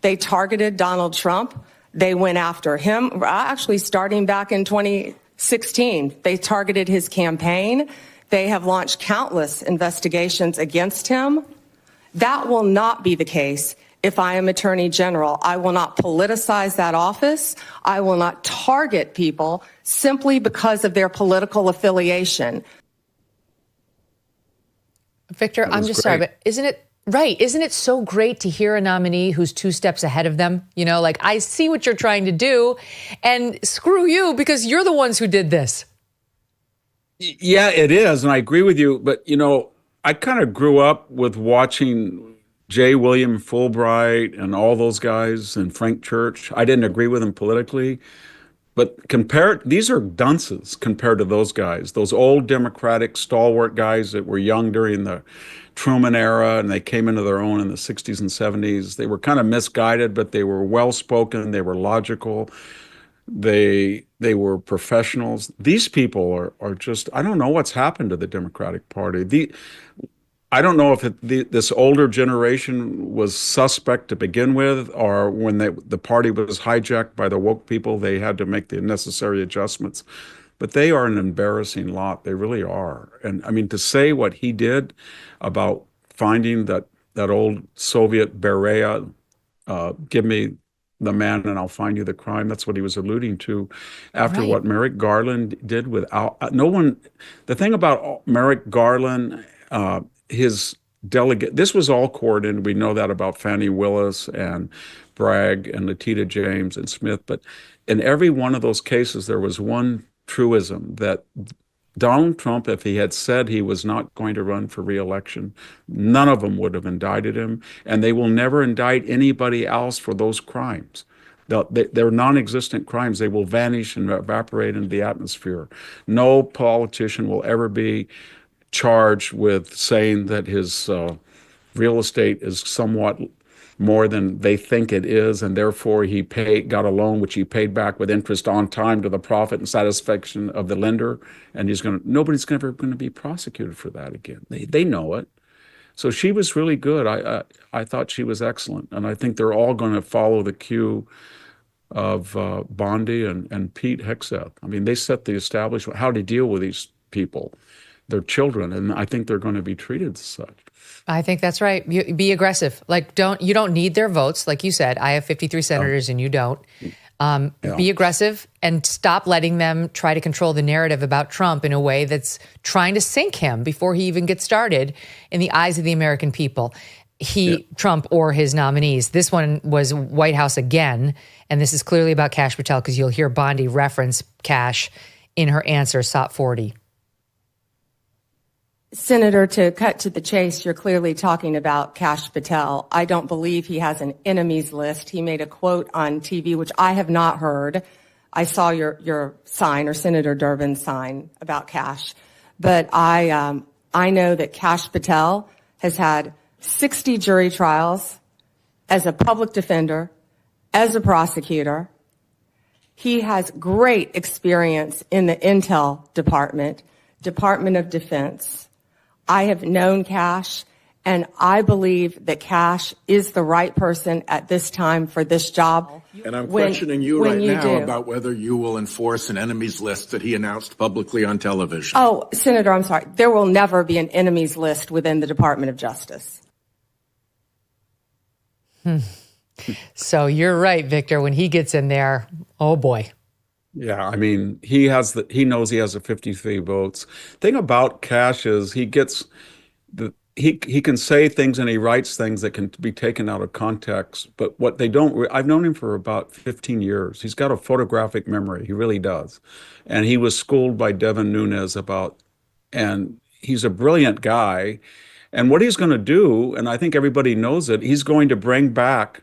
They targeted Donald Trump. They went after him, actually starting back in 2016. They targeted his campaign. They have launched countless investigations against him. That will not be the case if I am Attorney General. I will not politicize that office. I will not target people simply because of their political affiliation. Victor, I'm just sorry, but isn't it so great to hear a nominee who's 2 steps ahead of them? I see what you're trying to do, and screw you because you're the ones who did this. Yeah, it is, and I agree with you. But, I kind of grew up with watching J. William Fulbright and all those guys and Frank Church. I didn't agree with them politically, but these are dunces compared to those guys, those old Democratic stalwart guys that were young during the Truman era, and they came into their own in the 60s and 70s. They were kind of misguided, but they were well-spoken. They were logical. They were professionals. These people are just, I don't know what's happened to the Democratic Party. I don't know if this older generation was suspect to begin with, or when the party was hijacked by the woke people, they had to make the necessary adjustments. But they are an embarrassing lot. They really are. And I mean, to say what he did about finding that old Soviet Berea, give me the man and I'll find you the crime. That's what he was alluding to after Right. what Merrick Garland did with no one. The thing about Merrick Garland, his delegate, this was all coordinated. We know that about Fani Willis and Bragg and Letitia James and Smith. But in every one of those cases, there was one truism that Donald Trump, if he had said he was not going to run for re-election, none of them would have indicted him, and they will never indict anybody else for those crimes. They're non-existent crimes. They will vanish and evaporate into the atmosphere. No politician will ever be charged with saying that his real estate is somewhat more than they think it is, and therefore he got a loan which he paid back with interest on time to the profit and satisfaction of the lender, and nobody's ever going to be prosecuted for that again. They know it. So she was really good. I thought she was excellent, and I think they're all going to follow the cue of Bondi and Pete Hegseth. I mean, they set the establishment how to deal with these people, their children, and I think they're going to be treated as such. I think that's right. Be aggressive. Like, you don't need their votes. Like you said, I have 53 senators and you don't. Be aggressive and stop letting them try to control the narrative about Trump in a way that's trying to sink him before he even gets started in the eyes of the American people. Trump or his nominees. This one was White House again, and this is clearly about Kash Patel because you'll hear Bondi reference Kash in her answer, SOP 40. Senator, to cut to the chase, you're clearly talking about Kash Patel. I don't believe he has an enemies list. He made a quote on TV, which I have not heard. I saw your sign, or Senator Durbin's sign, about Kash. But I know that Kash Patel has had 60 jury trials as a public defender, as a prosecutor. He has great experience in the Intel Department, Department of Defense. I have known Kash, and I believe that Kash is the right person at this time for this job. And I'm questioning you right now about whether you will enforce an enemies list that he announced publicly on television. Oh, Senator, I'm sorry. There will never be an enemies list within the Department of Justice. So you're right, Victor. When he gets in there, oh boy. Yeah, I mean, he knows he has the 53 votes. Thing about Kash is he can say things and he writes things that can be taken out of context. But what they don't, I've known him for about 15 years. He's got a photographic memory. He really does. And he was schooled by Devin Nunes and he's a brilliant guy. And what he's going to do, and I think everybody knows it, he's going to bring back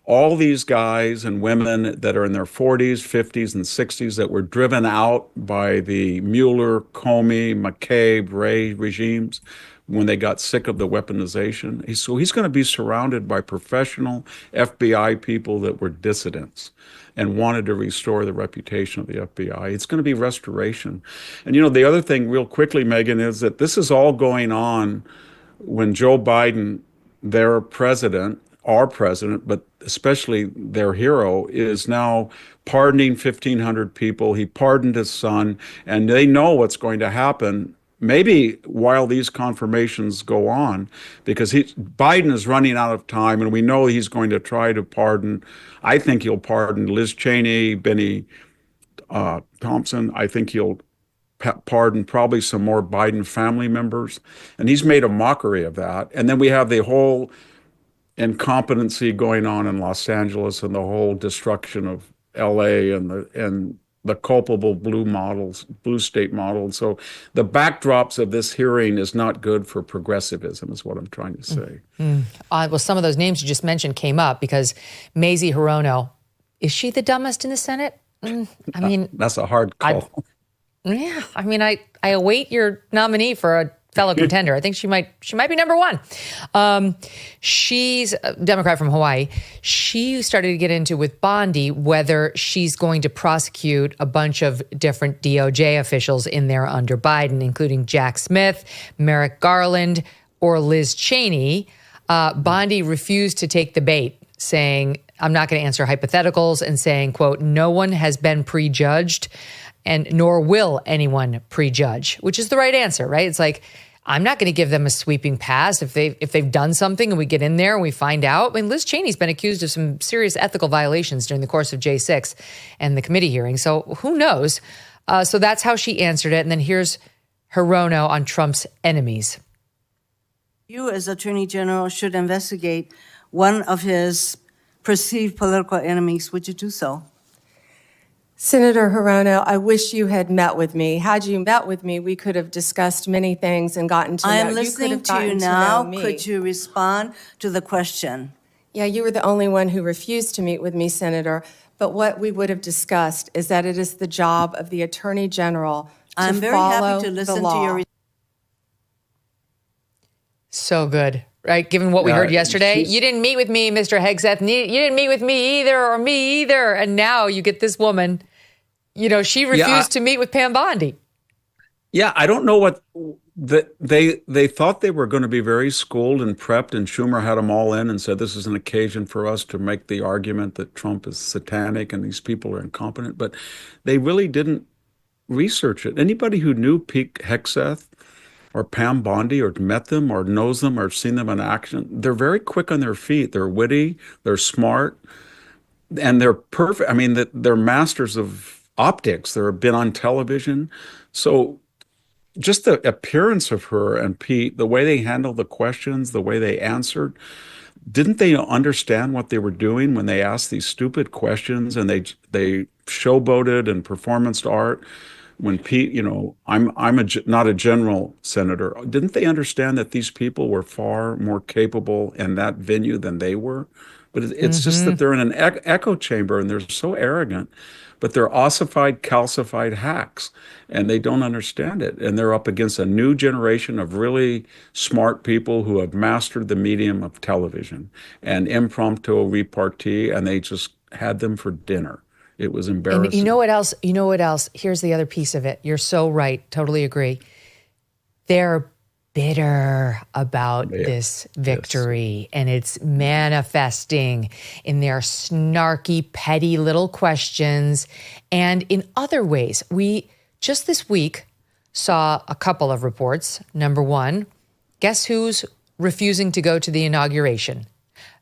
all these guys and women that are in their 40s, 50s, and 60s that were driven out by the Mueller, Comey, McCabe, Wray regimes when they got sick of the weaponization. So he's going to be surrounded by professional FBI people that were dissidents and wanted to restore the reputation of the FBI. It's going to be restoration. And the other thing real quickly, Megyn, is that this is all going on when Joe Biden, their president, our president, but especially their hero, is now pardoning 1,500 people. He pardoned his son, and they know what's going to happen, maybe while these confirmations go on, because Biden is running out of time, and we know he's going to try to pardon. I think he'll pardon Liz Cheney, Benny Thompson. I think he'll pardon probably some more Biden family members, and he's made a mockery of that. And then we have the whole incompetency going on in Los Angeles and the whole destruction of LA and the culpable blue state model. And so the backdrops of this hearing is not good for progressivism, is what I'm trying to say. Well, some of those names you just mentioned came up because Mazie Hirono, is she the dumbest in the Senate? I mean, that's a hard call. I await your nominee for a fellow contender. I think she might be number one. She's a Democrat from Hawaii. She started to get into with Bondi whether she's going to prosecute a bunch of different DOJ officials in there under Biden, including Jack Smith, Merrick Garland, or Liz Cheney. Bondi refused to take the bait, saying, I'm not going to answer hypotheticals, and saying, quote, no one has been prejudged and nor will anyone prejudge, which is the right answer, right? It's like, I'm not going to give them a sweeping pass if they've done something and we get in there and we find out. I mean, Liz Cheney's been accused of some serious ethical violations during the course of J6 and the committee hearing. So who knows? So that's how she answered it. And then here's Hirono on Trump's enemies. You, as Attorney General, should investigate one of his perceived political enemies. Would you do so? Senator Hirono, I wish you had met with me. Had you met with me, we could have discussed many things and gotten to know. I am listening to you now. Could you respond to the question? Yeah, you were the only one who refused to meet with me, Senator. But what we would have discussed is that it is the job of the Attorney General to I'm very follow happy to listen the law. to your. So good, right? Given what we heard yesterday, you didn't meet with me, Mr. Hegseth. You didn't meet with me either, or me either. And now you get this woman. You know, she refused to meet with Pam Bondi. Yeah, I don't know what they thought they were going to be very schooled and prepped, and Schumer had them all in and said this is an occasion for us to make the argument that Trump is satanic and these people are incompetent. But they really didn't research it. Anybody who knew Pete Hegseth or Pam Bondi or met them or knows them or seen them in action, they're very quick on their feet. They're witty, they're smart, and they're perfect. I mean, they're masters of optics. They've been on television. So just the appearance of her and Pete, the way they handled the questions, the way they answered, didn't they understand what they were doing when they asked these stupid questions and they showboated and performanced art? When Pete, you know, I'm not a general, Senator. Didn't they understand that these people were far more capable in that venue than they were? But it's just that they're in an echo chamber and they're so arrogant. But they're ossified, calcified hacks, and they don't understand it. And they're up against a new generation of really smart people who have mastered the medium of television and impromptu repartee, and they just had them for dinner. It was embarrassing. And you know what else? You know what else? Here's the other piece of it. You're so right. Totally agree. They're bitter about this victory, and it's manifesting in their snarky, petty little questions and in other ways. We just this week saw a couple of reports. Number one, guess who's refusing to go to the inauguration?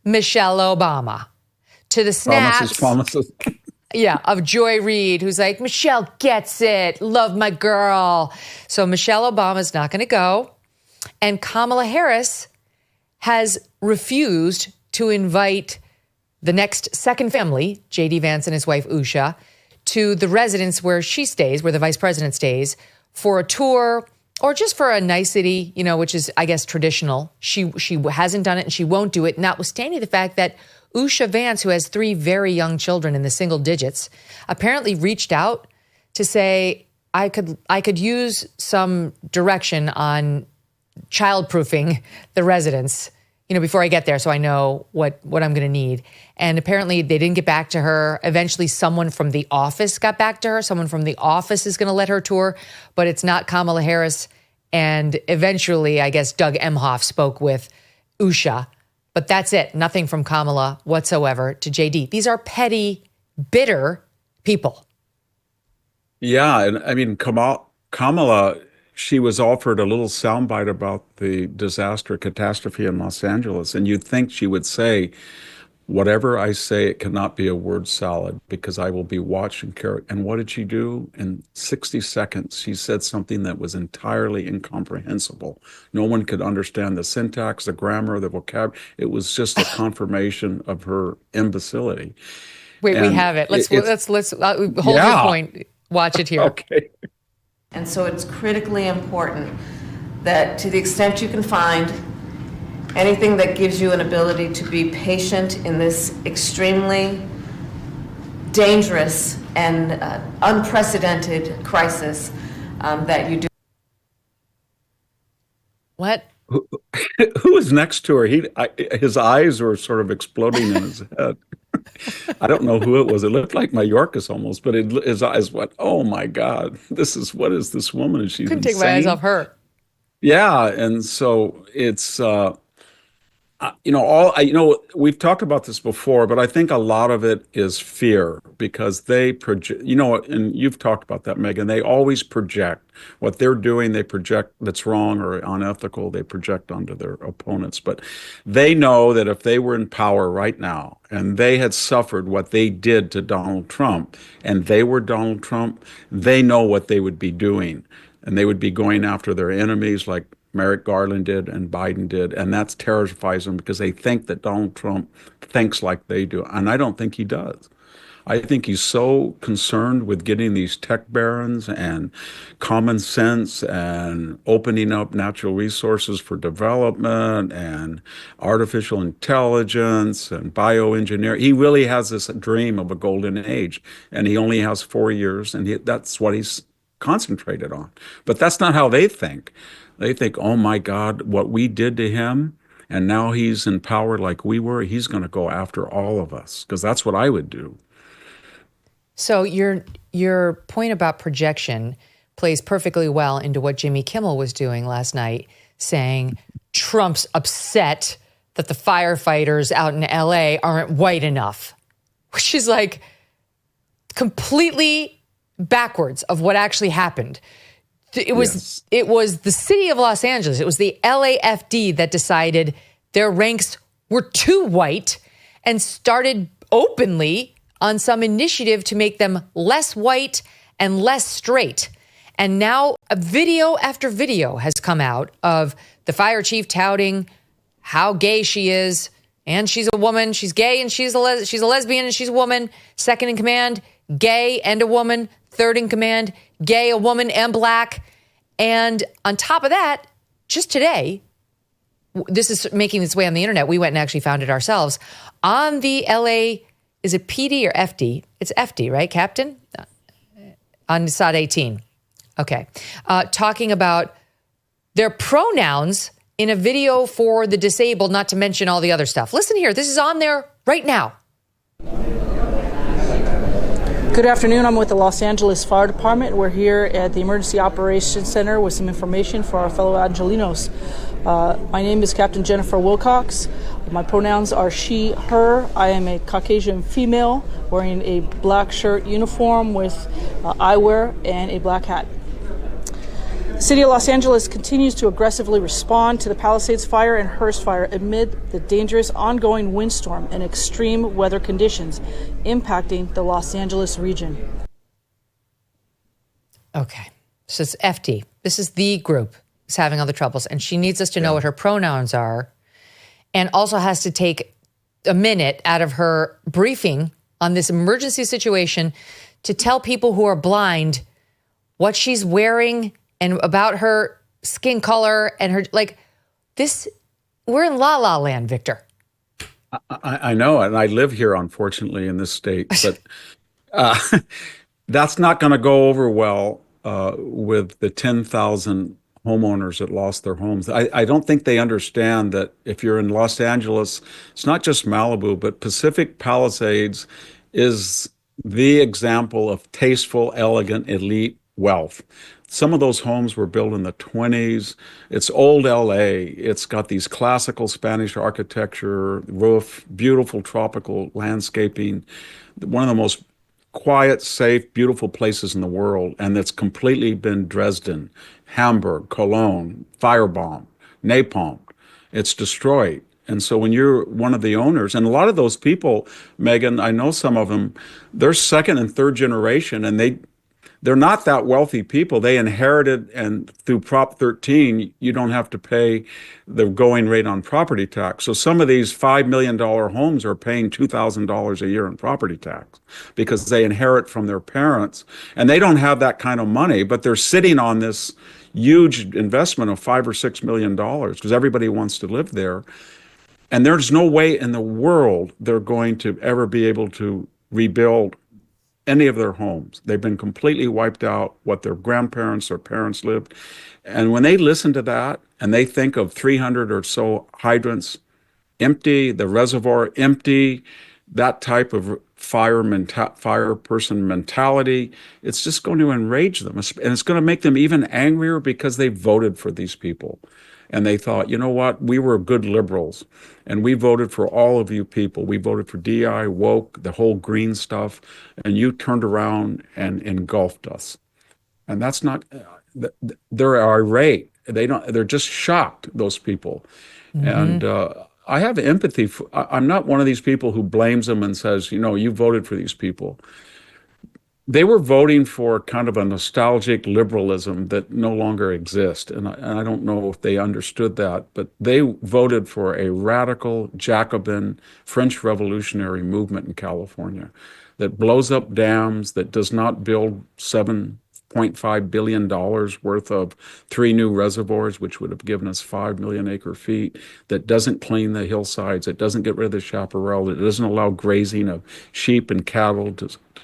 Michelle Obama. To the snaps. Promises. Yeah, of Joy Reid, who's like, Michelle gets it. Love my girl. So Michelle Obama's not going to go. And Kamala Harris has refused to invite the next second family, JD Vance and his wife Usha, to the residence where she stays, where the vice president stays, for a tour or just for a nicety, you know, which is, I guess, traditional. She hasn't done it and she won't do it, notwithstanding the fact that Usha Vance, who has 3 very young children in the single digits, apparently reached out to say, I could use some direction on childproofing the residence, you know, before I get there, so I know what I'm going to need. And apparently they didn't get back to her. Eventually someone from the office got back to her. Someone from the office is going to let her tour, but it's not Kamala Harris. And eventually, I guess, Doug Emhoff spoke with Usha. But that's it. Nothing from Kamala whatsoever to JD. These are petty, bitter people. Yeah, and I mean, Kamala, she was offered a little soundbite about the disaster, catastrophe in Los Angeles, and you'd think she would say, whatever I say, it cannot be a word salad because I will be watched and carried. And what did she do? In 60 seconds, she said something that was entirely incomprehensible. No one could understand the syntax, the grammar, the vocabulary. It was just a confirmation of her imbecility. Wait, and we have it. Let's hold your point. Watch it here. Okay. And so it's critically important that to the extent you can find anything that gives you an ability to be patient in this extremely dangerous and unprecedented crisis, that you do. What? Who was next to her? His eyes were sort of exploding in his head. I don't know who it was. It looked like Mayorkas almost, but his eyes went, oh my God, what is this woman? Is she couldn't take my eyes off her. Yeah, and so it's, We've talked about this before, but I think a lot of it is fear because they project, and you've talked about that, Megyn, they always project what they're doing. They project that's wrong or unethical. They project onto their opponents, but they know that if they were in power right now and they had suffered what they did to Donald Trump and they were Donald Trump, they know what they would be doing, and they would be going after their enemies like Merrick Garland did and Biden did, and that terrifies them because they think that Donald Trump thinks like they do, and I don't think he does. I think he's so concerned with getting these tech barons and common sense and opening up natural resources for development and artificial intelligence and bioengineering. He really has this dream of a golden age, and he only has 4 years, and that's what he's concentrated on. But that's not how they think. They think, oh my God, what we did to him, and now he's in power like we were, he's going to go after all of us, because that's what I would do. So your point about projection plays perfectly well into what Jimmy Kimmel was doing last night, saying Trump's upset that the firefighters out in LA aren't white enough, which is like completely backwards of what actually happened. It was the city of Los Angeles. It was the LAFD that decided their ranks were too white and started openly on some initiative to make them less white and less straight. And now a video after video has come out of the fire chief touting how gay she is, and she's a woman. She's gay and she's a lesbian and she's a woman. Second in command, gay and a woman. Third in command, gay, a woman, and black. And on top of that, just today, this is making its way on the internet. We went and actually found it ourselves. On the LA, is it PD or FD? It's FD, right, Captain? On SOD 18. Okay. Talking about their pronouns in a video for the disabled, not to mention all the other stuff. Listen here. This is on there right now. Good afternoon. I'm with the Los Angeles Fire Department. We're here at the Emergency Operations Center with some information for our fellow Angelinos. My name is Captain Jennifer Wilcox. My pronouns are she, her. I am a Caucasian female wearing a black shirt uniform with eyewear and a black hat. The city of Los Angeles continues to aggressively respond to the Palisades fire and Hearst fire amid the dangerous ongoing windstorm and extreme weather conditions impacting the Los Angeles region. Okay, so it's FD. This is the group that's having all the troubles, and she needs us to know what her pronouns are, and also has to take a minute out of her briefing on this emergency situation to tell people who are blind what she's wearing and about her skin color and her, like, this, we're in La La Land, Victor. I know, and I live here, unfortunately, in this state, but that's not going to go over well with the 10,000 homeowners that lost their homes. I don't think they understand that if you're in Los Angeles, it's not just Malibu, but Pacific Palisades is the example of tasteful, elegant, elite wealth. Some of those homes were built in the 20s. It's old LA. It's got these classical Spanish architecture, roof, beautiful tropical landscaping, one of the most quiet, safe, beautiful places in the world. And it's completely been Dresden, Hamburg, Cologne, firebombed, napalmed. It's destroyed. And so when you're one of the owners, and a lot of those people, Megyn, I know some of them, they're second and third generation, and they're not that wealthy people. They inherited, and through Prop 13, you don't have to pay the going rate on property tax. So some of these $5 million homes are paying $2,000 a year in property tax because they inherit from their parents. And they don't have that kind of money, but they're sitting on this huge investment of $5 or $6 million because everybody wants to live there. And there's no way in the world they're going to ever be able to rebuild any of their homes. They've been completely wiped out, what their grandparents or parents lived. And when they listen to that and they think of 300 or so hydrants empty, the reservoir empty, that type of fire person mentality, it's just going to enrage them. And it's going to make them even angrier because they voted for these people. And they thought, you know what, we were good liberals, and we voted for all of you people. We voted for DI, woke, the whole green stuff, and you turned around and engulfed us. And that's not, they're irate. They're just shocked, those people. And I have empathy for, I'm not one of these people who blames them and says, you know, you voted for these people. They were voting for kind of a nostalgic liberalism that no longer exists. And I don't know if they understood that, but they voted for a radical Jacobin French Revolutionary movement in California that blows up dams, that does not build $7.5 billion worth of 3 new reservoirs, which would have given us 5 million acre feet, that doesn't clean the hillsides, it doesn't get rid of the chaparral, it doesn't allow grazing of sheep and cattle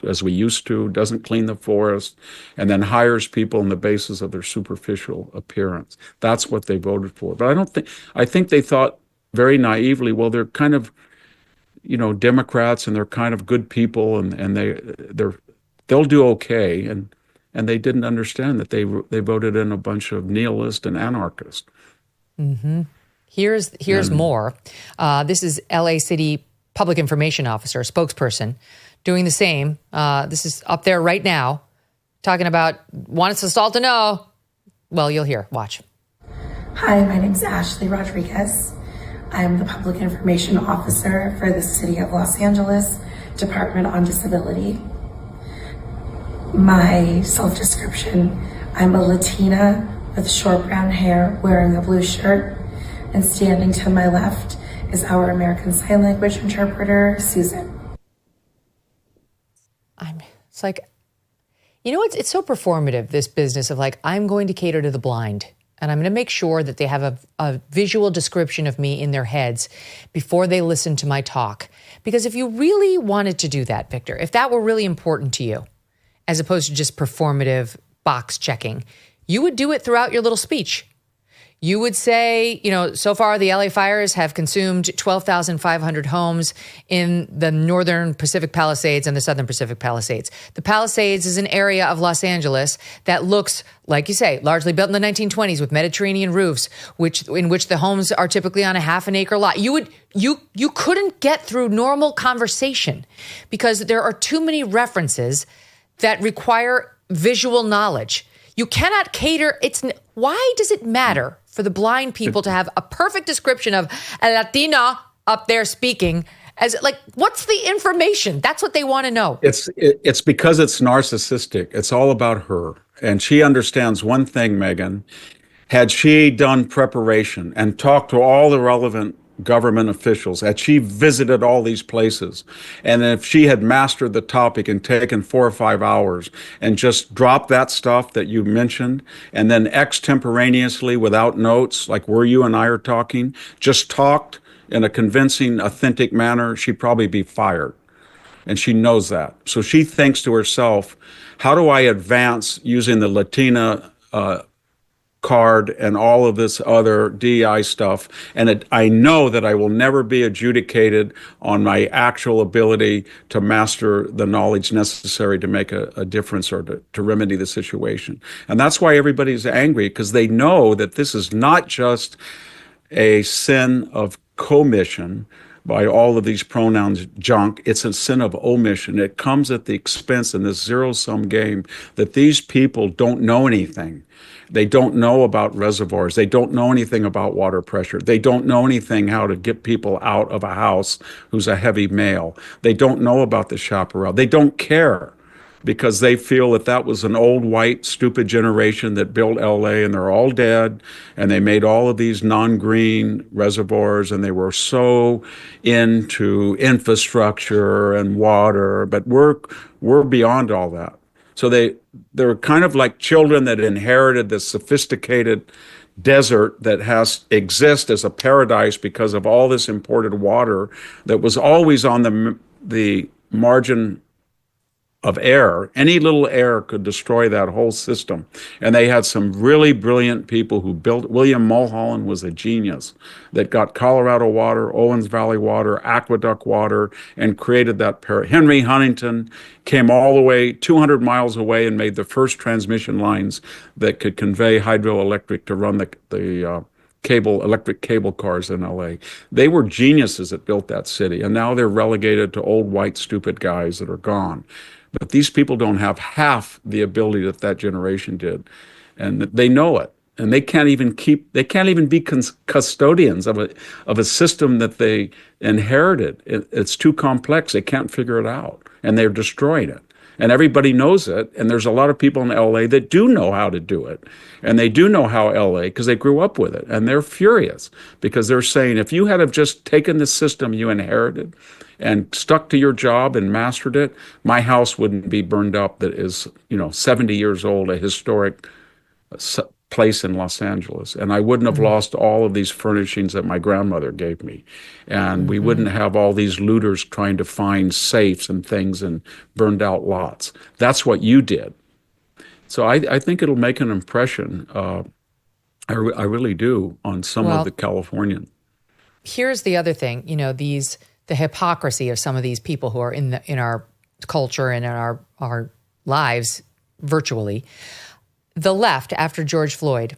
as we used to, doesn't clean the forest, and then hires people on the basis of their superficial appearance. That's what they voted for. But I think they thought very naively, well, they're kind of, you know, Democrats, and they're kind of good people, and they'll do okay. And they didn't understand that they voted in a bunch of nihilists and anarchists. Here's more. This is LA City Public Information Officer, spokesperson, doing the same. This is up there right now, talking about wants us all to know. Well, you'll hear. Watch. Hi, my name is Ashley Rodriguez. I'm the Public Information Officer for the City of Los Angeles Department on Disability. My self-description, I'm a Latina with short brown hair wearing a blue shirt, and standing to my left is our American Sign Language interpreter, Susan. It's like, you know, it's so performative, this business of like, I'm going to cater to the blind, and I'm going to make sure that they have a visual description of me in their heads before they listen to my talk. Because if you really wanted to do that, Victor, if that were really important to you, as opposed to just performative box checking, you would do it throughout your little speech. You would say, you know, so far the LA fires have consumed 12,500 homes in the northern Pacific Palisades and the southern Pacific Palisades. The Palisades is an area of Los Angeles that looks, like you say, largely built in the 1920s with Mediterranean roofs, in which the homes are typically on a half an acre lot. You couldn't get through normal conversation because there are too many references that require visual knowledge. You cannot cater. Why does it matter for the blind people to have a perfect description of a Latina up there speaking? As like, what's the information? That's what they want to know. It's because it's narcissistic. It's all about her. And she understands one thing, Megyn. Had she done preparation and talked to all the relevant government officials, had she visited all these places, and if she had mastered the topic and taken 4 or 5 hours and just dropped that stuff that you mentioned, and then extemporaneously without notes, like where you and I are talking, just talked in a convincing, authentic manner, she'd probably be fired. And she knows that. So she thinks to herself, how do I advance using the Latina card and all of this other DEI stuff? And I know that I will never be adjudicated on my actual ability to master the knowledge necessary to make a difference or to remedy the situation. And that's why everybody's angry, because they know that this is not just a sin of commission by all of these pronouns junk. It's a sin of omission. It comes at the expense in this zero-sum game that these people don't know anything. They don't know about reservoirs. They don't know anything about water pressure. They don't know anything how to get people out of a house who's a heavy male. They don't know about the chaparral. They don't care because they feel that that was an old, white, stupid generation that built LA, and they're all dead, and they made all of these non-green reservoirs, and they were so into infrastructure and water, but we're beyond all that. So they're kind of like children that inherited this sophisticated desert that exists as a paradise because of all this imported water that was always on the margin of air. Any little air could destroy that whole system. And they had some really brilliant people who built. William Mulholland was a genius that got Colorado water, Owens Valley water, aqueduct water, and created that Henry Huntington came all the way 200 miles away and made the first transmission lines that could convey hydroelectric to run the electric cable cars in LA. They were geniuses that built that city, and now they're relegated to old white stupid guys that are gone. But these people don't have half the ability that that generation did, and they know it. And they can't even be custodians of a system that they inherited. It's too complex. They can't figure it out, and they're destroying it. And everybody knows it. And there's a lot of people in LA that do know how to do it, and they do know how LA because they grew up with it, and they're furious because they're saying if you had have just taken the system you inherited and stuck to your job and mastered it, my house wouldn't be burned up. That is, 70 years old, a historic place in Los Angeles, and I wouldn't have lost all of these furnishings that my grandmother gave me, and we wouldn't have all these looters trying to find safes and things and burned out lots. That's what you did. So I think it'll make an impression. I really do on some of the Californians. Here's the other thing, the hypocrisy of some of these people who are in our culture and in our lives virtually. The left, after George Floyd,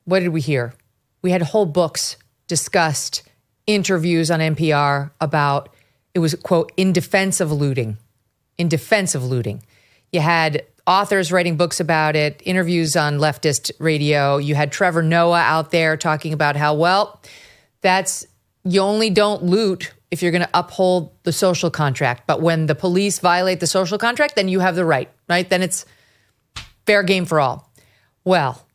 what did we hear? We had whole books discussed, interviews on NPR about, it was, quote, in defense of looting. In defense of looting. You had authors writing books about it, interviews on leftist radio. You had Trevor Noah out there talking about how, you only don't loot if you're going to uphold the social contract. But when the police violate the social contract, then you have the right? Then it's fair game for all. Well,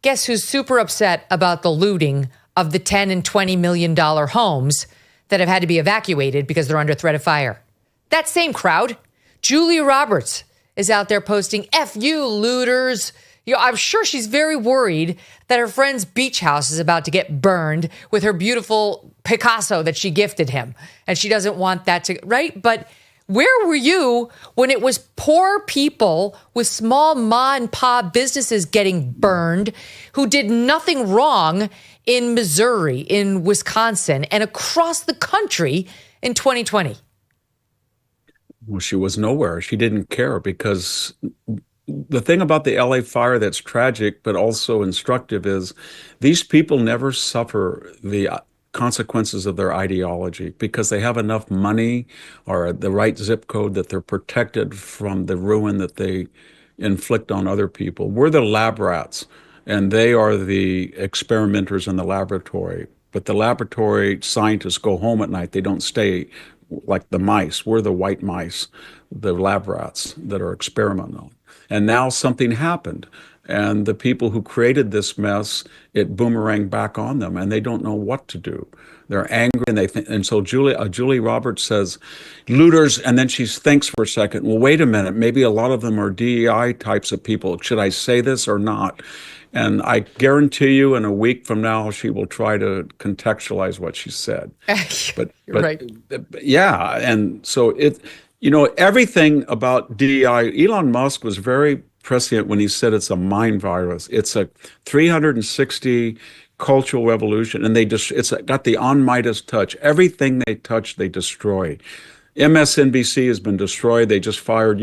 guess who's super upset about the looting of the $10 and $20 million homes that have had to be evacuated because they're under threat of fire? That same crowd. Julia Roberts is out there posting, F you, looters. I'm sure she's very worried that her friend's beach house is about to get burned with her beautiful Picasso that she gifted him. And she doesn't want that to, right? But where were you when it was poor people with small ma and pa businesses getting burned who did nothing wrong in Missouri, in Wisconsin, and across the country in 2020? Well, she was nowhere. She didn't care because the thing about the LA fire that's tragic but also instructive is these people never suffer the consequences of their ideology because they have enough money or the right zip code that they're protected from the ruin that they inflict on other people. We're the lab rats, and they are the experimenters in the laboratory. But the laboratory scientists go home at night. They don't stay like the mice. We're the white mice, the lab rats that are experimental. And now something happened. And the people who created this mess, it boomeranged back on them, and they don't know what to do. They're angry, and they think. And so Julie Roberts says, "Looters," and then she thinks for a second. Well, wait a minute. Maybe a lot of them are DEI types of people. Should I say this or not? And I guarantee you, in a week from now, she will try to contextualize what she said. But right. Yeah, and so everything about DEI. Elon Musk was very prescient when he said it's a mind virus. It's a 360 cultural revolution, and it's got the on Midas touch. Everything they touch, they destroy. MSNBC has been destroyed. They just fired,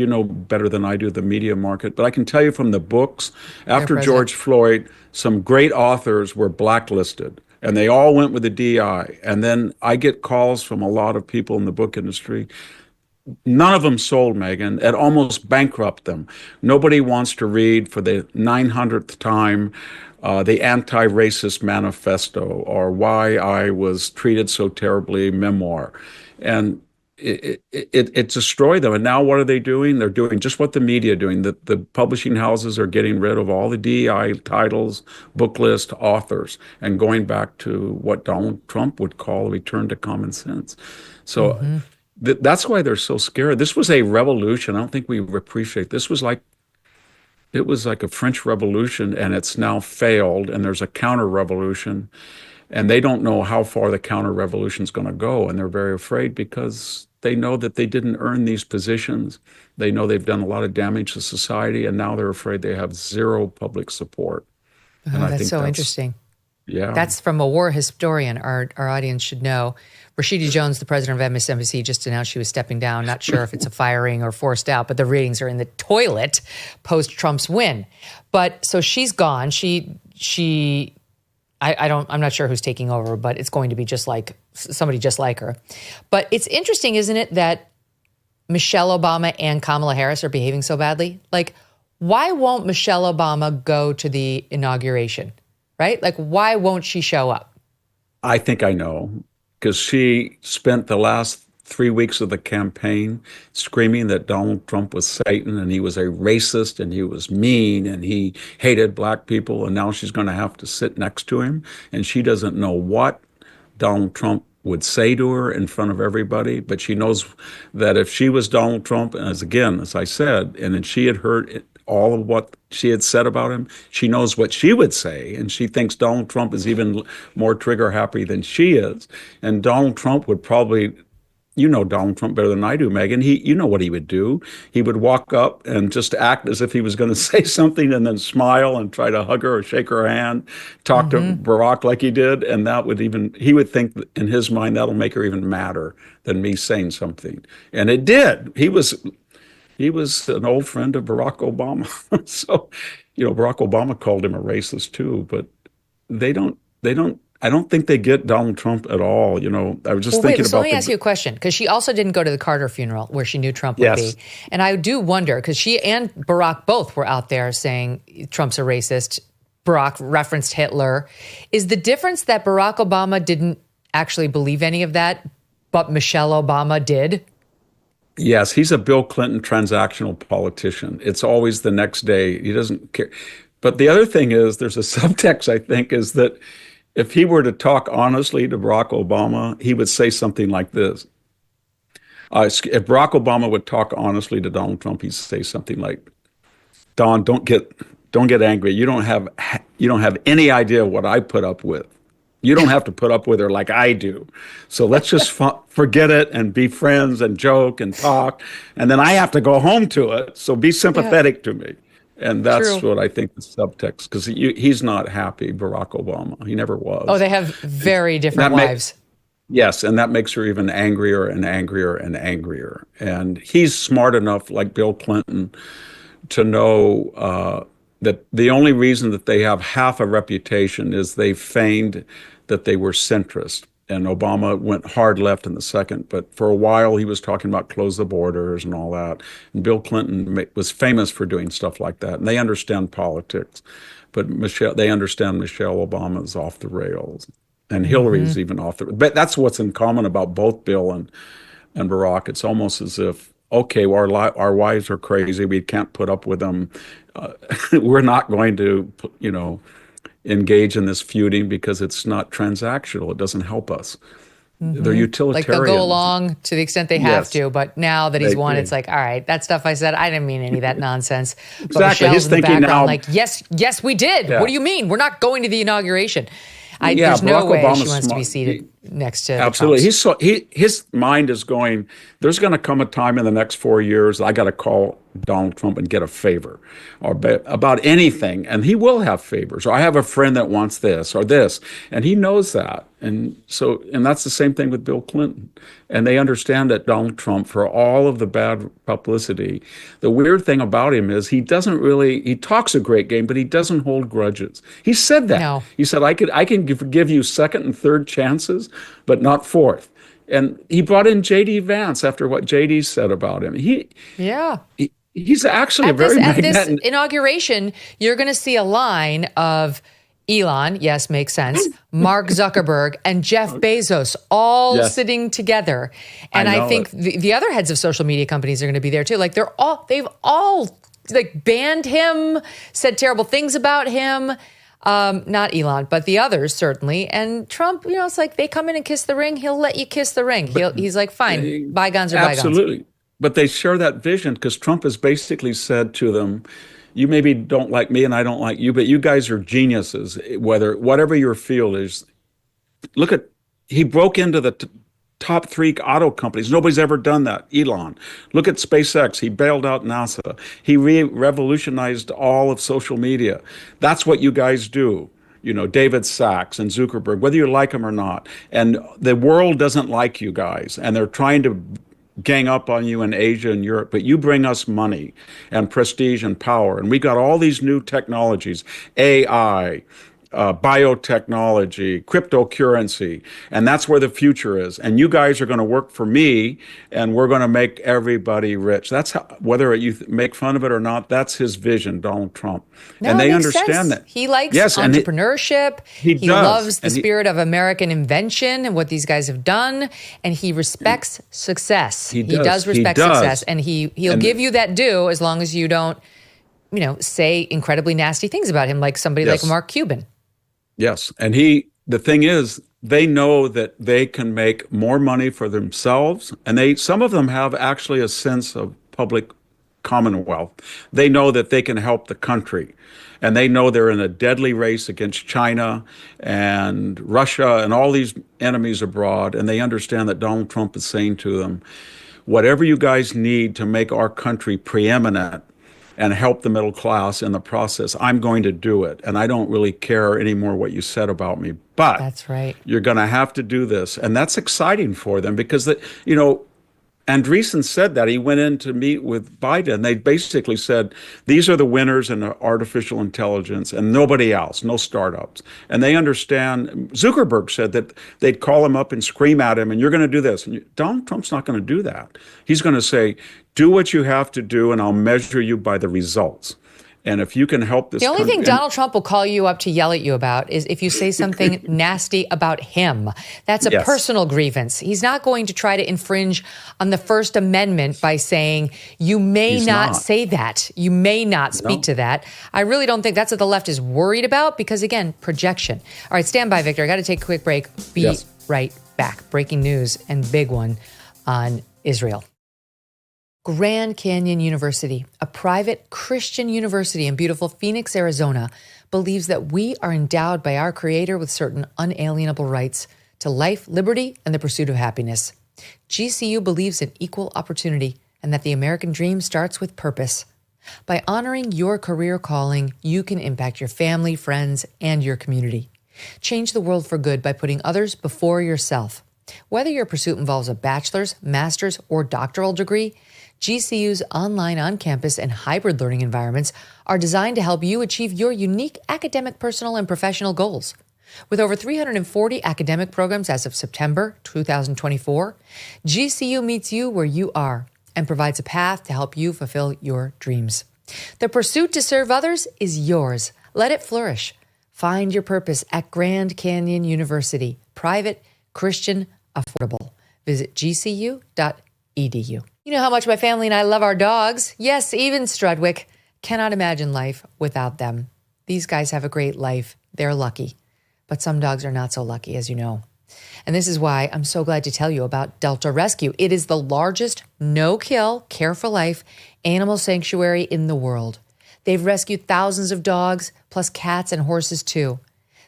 better than I do, the media market. But I can tell you from the books, after George Floyd, some great authors were blacklisted, and they all went with the DEI. And then I get calls from a lot of people in the book industry. None of them sold, Megyn. It almost bankrupted them. Nobody wants to read for the 900th time the Anti-Racist Manifesto or Why I Was Treated So Terribly memoir. And it destroyed them. And now what are they doing? They're doing just what the media are doing. The publishing houses are getting rid of all the DEI titles, book list, authors, and going back to what Donald Trump would call a return to common sense. So that's why they're so scared. This was a revolution. I don't think we appreciate. It was like a French Revolution, and it's now failed, and there's a counter-revolution, and they don't know how far the counter-revolution is going to go, and they're very afraid because they know that they didn't earn these positions. They know they've done a lot of damage to society, and now they're afraid they have zero public support. And I think that's interesting. Yeah. That's from a war historian our audience should know. Rashida Jones, the president of MSNBC, just announced she was stepping down. Not sure if it's a firing or forced out, but the ratings are in the toilet post-Trump's win. But so she's gone. I I'm not sure who's taking over, but it's going to be just like somebody just like her. But it's interesting, isn't it, that Michelle Obama and Kamala Harris are behaving so badly? Like, why won't Michelle Obama go to the inauguration, right? Like, why won't she show up? I think I know, because she spent the last 3 weeks of the campaign screaming that Donald Trump was Satan and he was a racist and he was mean and he hated black people. And now she's going to have to sit next to him. And she doesn't know what Donald Trump would say to her in front of everybody. But she knows that if she was Donald Trump, as I said, and then she had heard all of what she had said about him, she knows what she would say. And she thinks Donald Trump is even more trigger happy than she is. And Donald Trump would probably, you know Donald Trump better than I do, Megyn. You know what he would do. He would walk up and just act as if he was going to say something and then smile and try to hug her or shake her hand, talk to Barack like he did. And he would think that in his mind, that'll make her even madder than me saying something. And it did. He was an old friend of Barack Obama. So, Barack Obama called him a racist too, but I don't think they get Donald Trump at all. I was just thinking about. Let me ask you a question, because she also didn't go to the Carter funeral where she knew Trump would be. And I do wonder, because she and Barack both were out there saying Trump's a racist. Barack referenced Hitler. Is the difference that Barack Obama didn't actually believe any of that, but Michelle Obama did? Yes, he's a Bill Clinton transactional politician. It's always the next day. He doesn't care. But the other thing is, there's a subtext, I think, is that if he were to talk honestly to Barack Obama, he would say something like this. If Barack Obama would talk honestly to Donald Trump, he'd say something like, "Don, don't get angry. You don't have any idea what I put up with. You don't have to put up with her like I do. So let's just forget it and be friends and joke and talk. And then I have to go home to it. So be sympathetic to me." And that's what I think the subtext, because he's not happy, Barack Obama. He never was. Oh, they have very different lives. Yes, and that makes her even angrier and angrier and angrier. And he's smart enough, like Bill Clinton, to know that the only reason that they have half a reputation is they feigned that they were centrist. And Obama went hard left in the second, but for a while he was talking about close the borders and all that. And Bill Clinton was famous for doing stuff like that. And they understand politics, but they understand Michelle Obama's off the rails, and Hillary's even off the. But that's what's in common about both Bill and Barack. It's almost as if, okay, well, our wives are crazy. We can't put up with them. We're not going to, engage in this feuding because it's not transactional. It doesn't help us. They're utilitarian. Like they'll go along to the extent they have to, but now that he's won, it's like, all right, that stuff I said, I didn't mean any of that nonsense. But Exactly. Michelle's He's in the thinking background now, like, yes, we did. Yeah. What do you mean? We're not going to the inauguration. There's no Barack way Obama's she wants to be smart. seated next to Absolutely. the Trumps. His mind is going, there's going to come a time in the next 4 years, I got to call Donald Trump and get a favor or about anything. And he will have favors. Or I have a friend that wants this or this. And he knows that. And that's the same thing with Bill Clinton. And they understand that Donald Trump, for all of the bad publicity, the weird thing about him is he talks a great game, but he doesn't hold grudges. He said that. No. He said, I can give you second and third chances, but not fourth. And he brought in JD Vance after what JD said about him. He's actually At this inauguration, you're going to see a line of Elon, yes, makes sense, Mark Zuckerberg, and Jeff Bezos all sitting together. And I think the other heads of social media companies are going to be there too. Like they've all like banned him, said terrible things about him. Not Elon, but the others certainly. And Trump, it's like they come in and kiss the ring. He'll let you kiss the ring. He's like, fine, bygones are bygones. Absolutely. But they share that vision because Trump has basically said to them, you maybe don't like me and I don't like you, but you guys are geniuses, whatever your field is. He broke into the top 3 auto companies. Nobody's ever done that. Elon. Look at SpaceX. He bailed out NASA. He revolutionized all of social media. That's what you guys do. David Sachs and Zuckerberg, whether you like them or not. And the world doesn't like you guys. And they're trying to gang up on you in Asia and Europe, but you bring us money and prestige and power. And we got all these new technologies, AI, biotechnology, cryptocurrency, and that's where the future is. And you guys are going to work for me, and we're going to make everybody rich. That's how, whether you make fun of it or not, that's his vision, Donald Trump. No, and they it makes understand sense. that. He likes Yes, and entrepreneurship. He does. loves the And spirit of American invention and what these guys have done, and he respects success. He does does. respect He does. success, and he'll give you that due as long as you don't, say incredibly nasty things about him, like somebody like Mark Cuban. Yes. And the thing is, they know that they can make more money for themselves. And some of them have actually a sense of public commonwealth. They know that they can help the country. And they know they're in a deadly race against China and Russia and all these enemies abroad. And they understand that Donald Trump is saying to them, whatever you guys need to make our country preeminent and help the middle class in the process, I'm going to do it. And I don't really care anymore what you said about me. But that's right. You're going to have to do this. And that's exciting for them because, Andreessen said that. He went in to meet with Biden. They basically said, these are the winners in artificial intelligence and nobody else, no startups. And they understand. Zuckerberg said that they'd call him up and scream at him, and you're going to do this. And Donald Trump's not going to do that. He's going to say, do what you have to do, and I'll measure you by the results. And if you can help this The only thing Donald Trump will call you up to yell at you about is if you say something nasty about him. That's a personal grievance. He's not going to try to infringe on the First Amendment by saying, you may not say that. You may not speak to that. I really don't think that's what the left is worried about because, again, projection. All right, stand by, Victor. I got to take a quick break. Be right back. Breaking news and big one on Israel. Grand Canyon University, a private Christian university in beautiful Phoenix, Arizona, believes that we are endowed by our Creator with certain unalienable rights to life, liberty, and the pursuit of happiness. GCU believes in equal opportunity and that the American dream starts with purpose. By honoring your career calling, you can impact your family, friends, and your community. Change the world for good by putting others before yourself. Whether your pursuit involves a bachelor's, master's, or doctoral degree, GCU's online, on-campus, and hybrid learning environments are designed to help you achieve your unique academic, personal, and professional goals. With over 340 academic programs as of September 2024, GCU meets you where you are and provides a path to help you fulfill your dreams. The pursuit to serve others is yours. Let it flourish. Find your purpose at Grand Canyon University. Private, Christian, affordable. Visit gcu.edu. You know how much my family and I love our dogs. Yes, even Strudwick. Cannot imagine life without them. These guys have a great life. They're lucky. But some dogs are not so lucky, as you know. And this is why I'm so glad to tell you about Delta Rescue. It is the largest no-kill, care-for-life animal sanctuary in the world. They've rescued thousands of dogs, plus cats and horses too.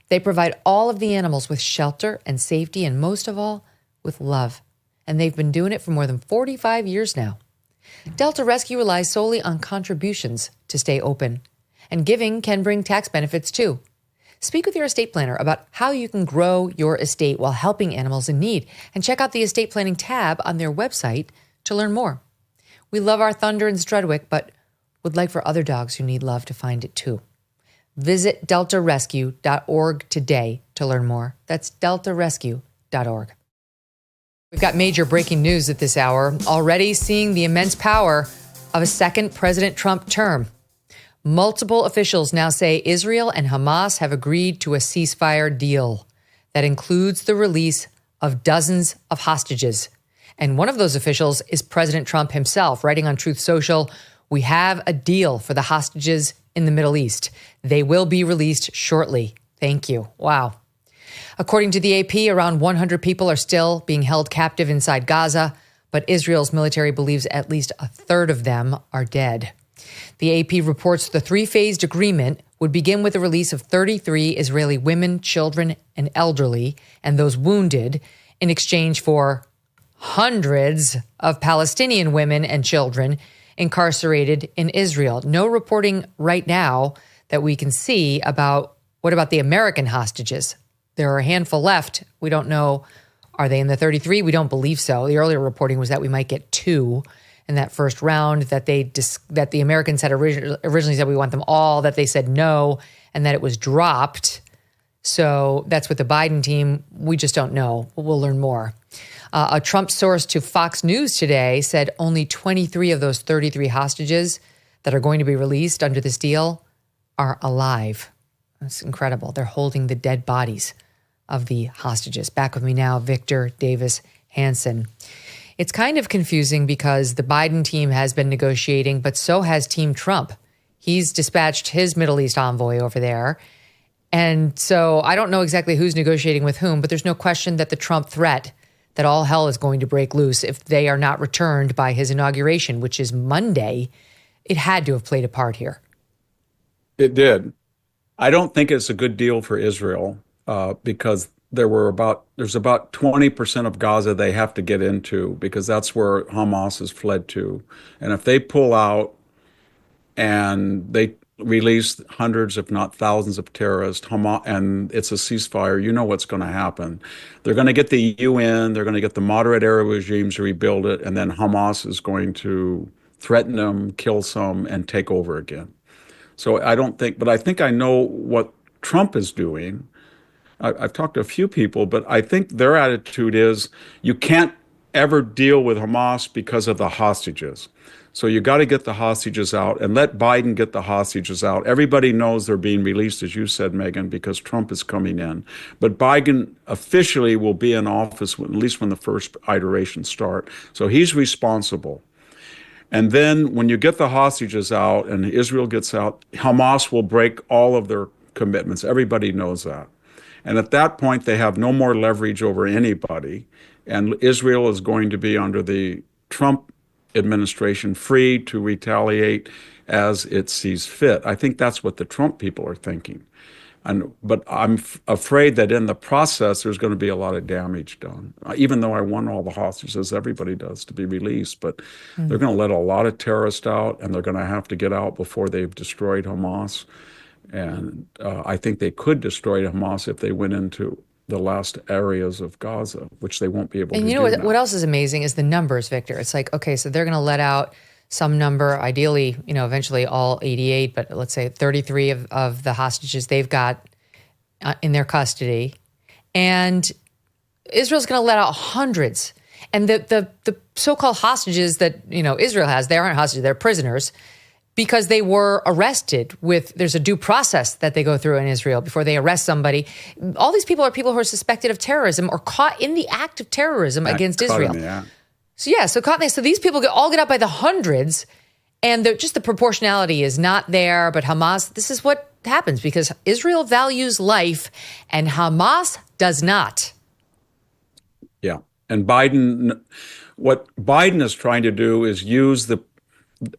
They provide all of the animals with shelter and safety, and most of all, with love. And they've been doing it for more than 45 years now. Delta Rescue relies solely on contributions to stay open. And giving can bring tax benefits too. Speak with your estate planner about how you can grow your estate while helping animals in need. And check out the estate planning tab on their website to learn more. We love our Thunder and Strudwick, but would like for other dogs who need love to find it too. Visit deltarescue.org today to learn more. That's deltarescue.org. We've got major breaking news at this hour. Already seeing the immense power of a second President Trump term. Multiple officials now say Israel and Hamas have agreed to a ceasefire deal that includes the release of dozens of hostages. And one of those officials is President Trump himself, writing on Truth Social, "We have a deal for the hostages in the Middle East. They will be released shortly. Thank you." Wow. According to the AP, around 100 people are still being held captive inside Gaza, but Israel's military believes at least a third of them are dead. The AP reports the three-phased agreement would begin with the release of 33 Israeli women, children, and elderly, and those wounded, in exchange for hundreds of Palestinian women and children incarcerated in Israel. No reporting right now that we can see about what about the American hostages. There are a handful left. We don't know. Are they in the 33? We don't believe so. The earlier reporting was that we might get 2 in that first round, that that the Americans had originally said we want them all, that they said no, and that it was dropped. So that's with the Biden team. We just don't know. We'll learn more. A Trump source to Fox News today said only 23 of those 33 hostages that are going to be released under this deal are alive. That's incredible. They're holding the dead bodies of the hostages. Back with me now, Victor Davis Hanson. It's kind of confusing because the Biden team has been negotiating, but so has Team Trump. He's dispatched his Middle East envoy over there. And so I don't know exactly who's negotiating with whom, but there's no question that the Trump threat that all hell is going to break loose if they are not returned by his inauguration, which is Monday, it had to have played a part here. It did. I don't think it's a good deal for Israel because there's about 20% of Gaza they have to get into because that's where Hamas has fled to. And if they pull out and they release hundreds, if not thousands of terrorists, and it's a ceasefire, you know what's going to happen. They're going to get the UN, they're going to get the moderate Arab regimes to rebuild it, and then Hamas is going to threaten them, kill some, and take over again. So I think I know what Trump is doing. I've talked to a few people, but I think their attitude is you can't ever deal with Hamas because of the hostages. So you got to get the hostages out and let Biden get the hostages out. Everybody knows they're being released, as you said, Megyn, because Trump is coming in. But Biden officially will be in office at least when the first iterations start. So he's responsible. And then when you get the hostages out and Israel gets out, Hamas will break all of their commitments. Everybody knows that. And at that point, they have no more leverage over anybody. And Israel is going to be under the Trump administration free to retaliate as it sees fit. I think that's what the Trump people are thinking. But I'm afraid that in the process, there's going to be a lot of damage done, even though I want all the hostages, everybody does, to be released. But they're going to let a lot of terrorists out, and they're going to have to get out before they've destroyed Hamas. And I think they could destroy Hamas if they went into the last areas of Gaza, which they won't be able to do. And you know what else is amazing is the numbers, Victor. It's like, okay, so they're going to let out some number, ideally, eventually all 88, but let's say 33 of the hostages they've got in their custody. And Israel's going to let out hundreds. And the so-called hostages that, Israel has, they aren't hostages, they're prisoners because they were arrested there's a due process that they go through in Israel before they arrest somebody. All these people are people who are suspected of terrorism or caught in the act of terrorism against Israel. So these people all get out by the hundreds, and just the proportionality is not there. But Hamas, this is what happens because Israel values life and Hamas does not. Yeah. And what Biden is trying to do is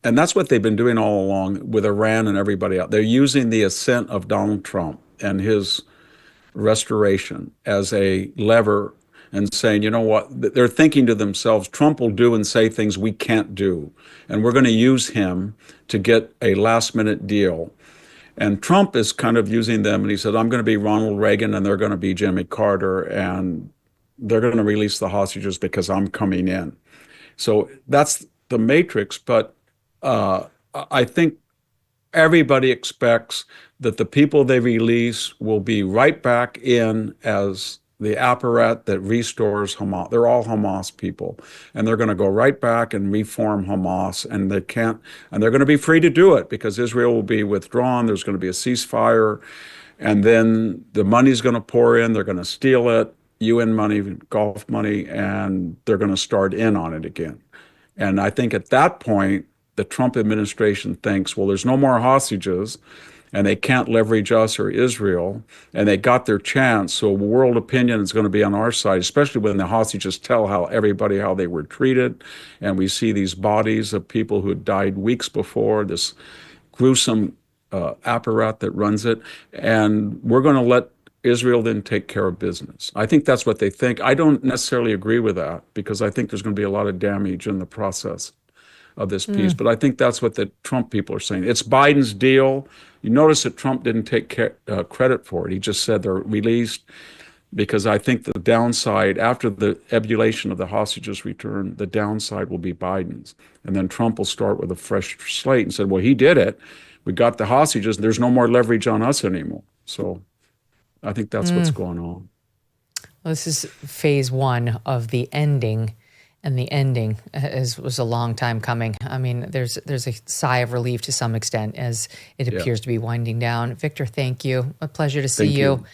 and that's what they've been doing all along with Iran and everybody else. They're using the ascent of Donald Trump and his restoration as a lever and saying, you know what, they're thinking to themselves, Trump will do and say things we can't do. And we're going to use him to get a last minute deal. And Trump is kind of using them. And he said, I'm going to be Ronald Reagan and they're going to be Jimmy Carter. And they're going to release the hostages because I'm coming in. So that's the matrix. But I think everybody expects that the people they release will be right back in as the apparatus that restores Hamas. They're all Hamas people, and they're going to go right back and reform Hamas, and they're going to be free to do it because Israel will be withdrawn. There's going to be a ceasefire, and then the money's going to pour in. They're going to steal it, UN money, Gulf money, and they're going to start in on it again. And I think at that point, the Trump administration thinks, well, there's no more hostages, and they can't leverage us or Israel, and they got their chance. So world opinion is going to be on our side, especially when the hostages tell how they were treated. And we see these bodies of people who had died weeks before, this gruesome apparatus that runs it. And we're going to let Israel then take care of business. I think that's what they think. I don't necessarily agree with that because I think there's going to be a lot of damage in the process of this piece. But I think that's what the Trump people are saying. It's Biden's deal. You notice that Trump didn't take credit for it. He just said they're released because I think the downside, after the ebullition of the hostages return, the downside will be Biden's. And then Trump will start with a fresh slate and said, well, he did it. We got the hostages. There's no more leverage on us anymore. So I think that's what's going on. Well, this is phase one of the ending, and the ending was a long time coming. I mean, there's a sigh of relief to some extent as it appears to be winding down. Victor, thank you. A pleasure to see you.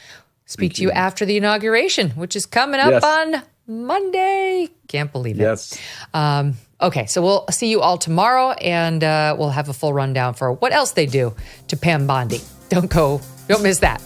Speak to you after the inauguration, which is coming up on Monday. Can't believe it. Yes. Okay, so we'll see you all tomorrow, and we'll have a full rundown for what else they do to Pam Bondi. Don't miss that.